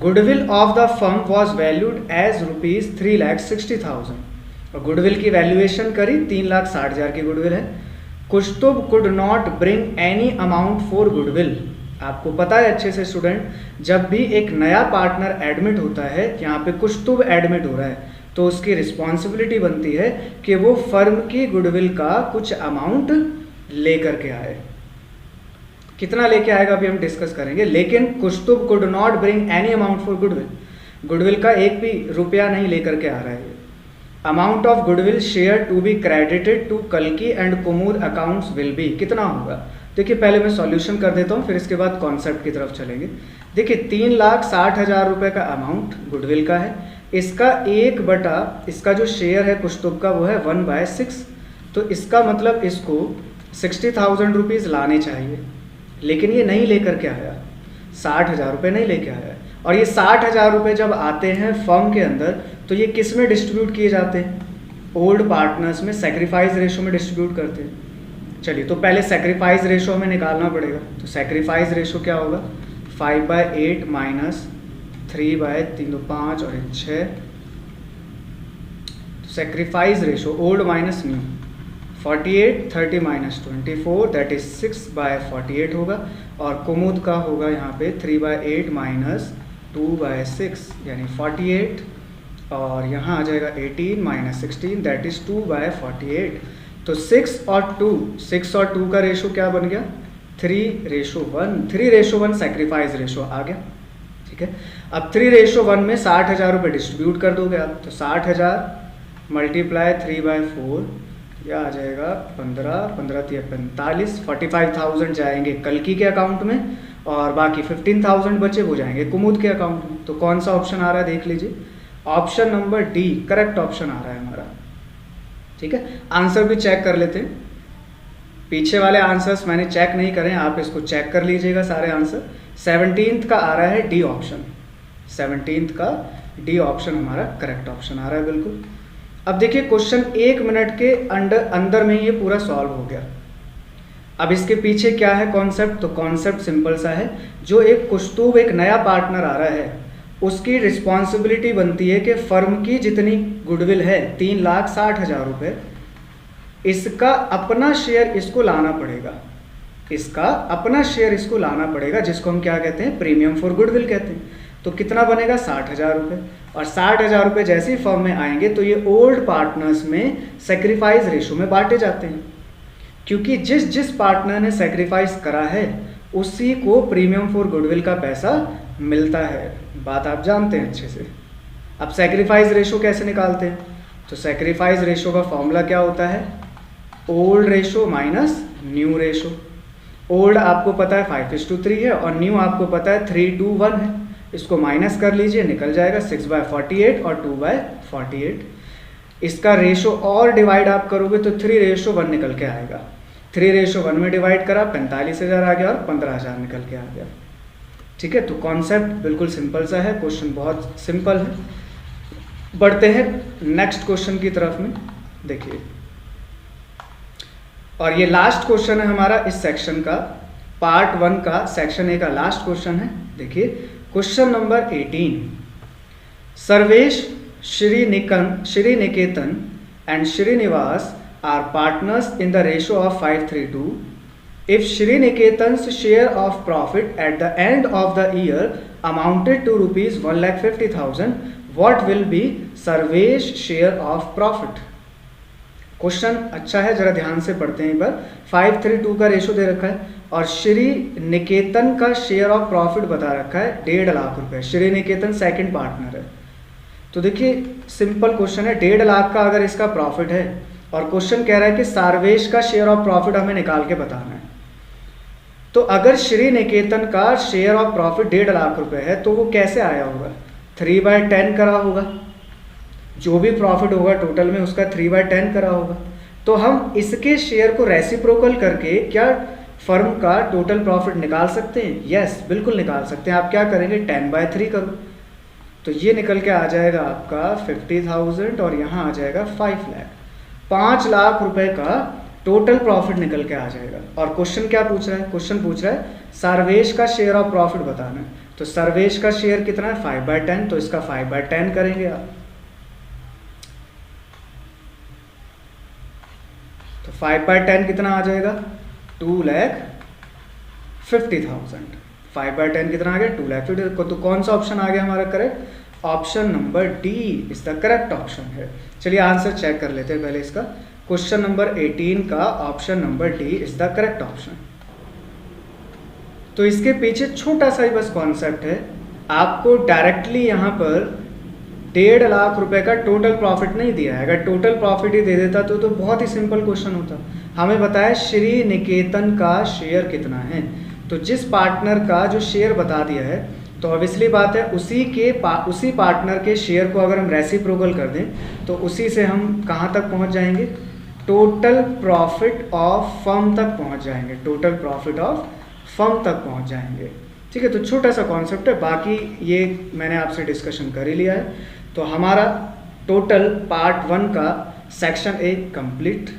Goodwill of the firm was valued as ₹3,60,000 और goodwill की valuation करी 3,60,000 की गुडविल है। Kaustubh could not bring any amount for goodwill. आपको पता है अच्छे से स्टूडेंट, जब भी एक नया पार्टनर एडमिट होता है, यहाँ पे कुश्तुब एडमिट हो रहा है, तो उसकी रिस्पॉन्सिबिलिटी बनती है कि वो फर्म की गुडविल का कुछ अमाउंट लेकर के आए। कितना लेके आएगा अभी हम डिस्कस करेंगे, लेकिन Kaustubh could not bring any amount for goodwill. Goodwill का एक भी रुपया नहीं लेकर के आ रहा है। Amount of goodwill share to be credited to कल्कि and Kumud accounts will be, कितना होगा? देखिए पहले मैं सॉल्यूशन कर देता हूँ, फिर इसके बाद कॉन्सेप्ट की तरफ चलेंगे। देखिए 3,60,000 रुपये का अमाउंट गुडविल का है, इसका 1/, इसका जो शेयर है कुश्तुब का वो है 1/6, तो इसका मतलब इसको 60,000 रुपीज़ लाने चाहिए, लेकिन ये नहीं लेकर के आया, 60,000 रुपये नहीं लेके आया। और ये 60,000 रुपये जब आते हैं फर्म के अंदर, तो ये किस में डिस्ट्रीब्यूट किए जाते हैं? ओल्ड पार्टनर्स में सेक्रीफाइस रेशो में डिस्ट्रीब्यूट करते हैं। चलिए, तो पहले सेक्रीफाइस रेशो हमें निकालना पड़ेगा। तो सेक्रीफाइस रेशो क्या होगा, 5/8 माइनस 3/3 तो 5 और 1 6। Sacrifice ratio old minus new, 48 30 minus 24 that is 6/48 होगा। और कुमुद का होगा यहाँ पे 3/8 माइनस 2/6 यानी 48, और यहाँ आ जाएगा 18 माइनस 16 दैट इज 2/48। तो 6 और 2 का रेशो क्या बन गया, 3:1। 3:1 सेक्रीफाइस रेशो आ गया। ठीक है, अब 3:1 में 60,000 रुपये डिस्ट्रीब्यूट कर दोगे आप, तो 60,000 मल्टीप्लाई 3/4 यह आ जाएगा 15 15 45 45,000 जाएंगे कल्कि के अकाउंट में, और बाकी 15,000 बचे वो जाएंगे कुमुद के अकाउंट में। तो कौन सा ऑप्शन आ रहा है देख लीजिए, option number D correct option आ रहा है हमारा। ठीक है, आंसर भी चेक कर लेते हैं। पीछे वाले आंसर्स मैंने चेक नहीं करे, आप इसको चेक कर लीजिएगा सारे आंसर। 17th का आ रहा है डी ऑप्शन, 17th का डी ऑप्शन हमारा करेक्ट ऑप्शन आ रहा है बिल्कुल। अब देखिए क्वेश्चन 1 मिनट के अंदर में ये पूरा सॉल्व हो गया। अब इसके पीछे क्या है कॉन्सेप्ट, तो कॉन्सेप्ट सिंपल सा है। जो एक कुश्तूब एक नया पार्टनर आ रहा है, उसकी रिस्पॉन्सिबिलिटी बनती है कि फर्म की जितनी गुडविल है 3,60,000 रुपये, इसका अपना शेयर इसको लाना पड़ेगा, इसका अपना शेयर इसको लाना पड़ेगा, जिसको हम क्या कहते हैं, प्रीमियम फॉर गुडविल कहते हैं। तो कितना बनेगा, 60,000 रुपये। और 60,000 रुपये जैसे ही फर्म में आएंगे तो ये ओल्ड पार्टनर्स में सेक्रीफाइस रेशो में बांटे जाते हैं, क्योंकि जिस पार्टनर ने सेक्रीफाइस करा है उसी को प्रीमियम फॉर गुडविल का पैसा मिलता है। बात आप जानते हैं अच्छे से। अब सेक्रीफाइस रेशो कैसे निकालते हैं, तो सेक्रीफाइस रेशो का फॉर्मूला क्या होता है, old ratio minus new ratio. Old आपको पता है 5:3 है और न्यू आपको पता है 3:1 है। इसको माइनस कर लीजिए, निकल जाएगा 6/48 और 2/48। इसका रेशो और डिवाइड आप करोगे तो 3:1 निकल के आएगा। 3:1 में डिवाइड करा 45,000 आ गया और 15,000 निकल के आ गया। ठीक है, तो कॉन्सेप्ट बिल्कुल सिंपल सा है, क्वेश्चन बहुत सिंपल है। बढ़ते हैं नेक्स्ट क्वेश्चन की तरफ में। देखिए, और ये लास्ट क्वेश्चन है हमारा इस सेक्शन का, पार्ट 1 का सेक्शन ए का लास्ट क्वेश्चन है। देखिए question number 18, Sarvesh, Sriniketan and Srinivas are partners in the ratio of 5:3. If Sriniketan's share of profit at the end of the year amounted to rupees 1,50,000, what will be Sarvesh share of profit? Question अच्छा है, जरा ध्यान से पढ़ते हैं एक बार। 5:3 का ratio दे रखा है और श्री निकेतन का शेयर ऑफ प्रॉफिट बता रखा है 1.5 लाख रुपए। श्री निकेतन सेकंड पार्टनर है। तो देखिए सिंपल क्वेश्चन है, 1.5 लाख का अगर इसका प्रॉफिट है और क्वेश्चन कह रहा है कि सार्वेश का शेयर ऑफ प्रॉफिट हमें निकाल के बताना है। तो अगर श्री निकेतन का शेयर ऑफ प्रॉफिट 1.5 लाख रुपए है तो वो कैसे आया होगा, 3/10 करा होगा। जो भी प्रॉफिट होगा टोटल में उसका 3/10 करा होगा। तो हम इसके शेयर को रेसिप्रोकल करके क्या फर्म का टोटल प्रॉफिट निकाल सकते हैं? यस, बिल्कुल निकाल सकते हैं। आप क्या करेंगे, 10/3 करो तो ये निकल के आ जाएगा आपका 50,000 और यहाँ आ जाएगा 5 लाख। 5 लाख रुपए का टोटल प्रॉफिट निकल के आ जाएगा। और क्वेश्चन क्या पूछ रहा है, क्वेश्चन पूछ रहा है सर्वेश का शेयर ऑफ प्रॉफिट बताना है। तो सर्वेश का शेयर कितना है, 5/10, तो इसका 5/10 करेंगे आप। तो 5/10 कितना आ जाएगा, 2,50,000। 5/10 कितना आ गया, 2,50,000। तो कौन सा ऑप्शन आ गया हमारा correct, option number D is the correct option है। चलिए आंसर चेक कर लेते हैं पहले इसका। क्वेश्चन नंबर 18 का option number D is the correct option. तो इसके पीछे छोटा सा ही बस कॉन्सेप्ट है, आपको डायरेक्टली यहाँ पर 1.5 लाख रुपए का टोटल प्रॉफिट नहीं दिया है। अगर टोटल प्रॉफिट ही दे देता तो बहुत ही सिंपल क्वेश्चन होता। हमें बताया श्री निकेतन का शेयर कितना है, तो जिस पार्टनर का जो शेयर बता दिया है तो ऑब्वियसली बात है उसी पार्टनर के शेयर को अगर हम रेसिप्रोकल कर दें तो उसी से हम कहाँ तक पहुँच जाएंगे, टोटल प्रॉफिट ऑफ फर्म तक पहुँच जाएंगे। टोटल प्रॉफिट ऑफ फर्म तक पहुँच जाएंगे। ठीक है, तो छोटा सा कॉन्सेप्ट है, बाकी ये मैंने आपसे डिस्कशन कर ही लिया है। तो हमारा टोटल पार्ट 1 का सेक्शन ए कंप्लीट।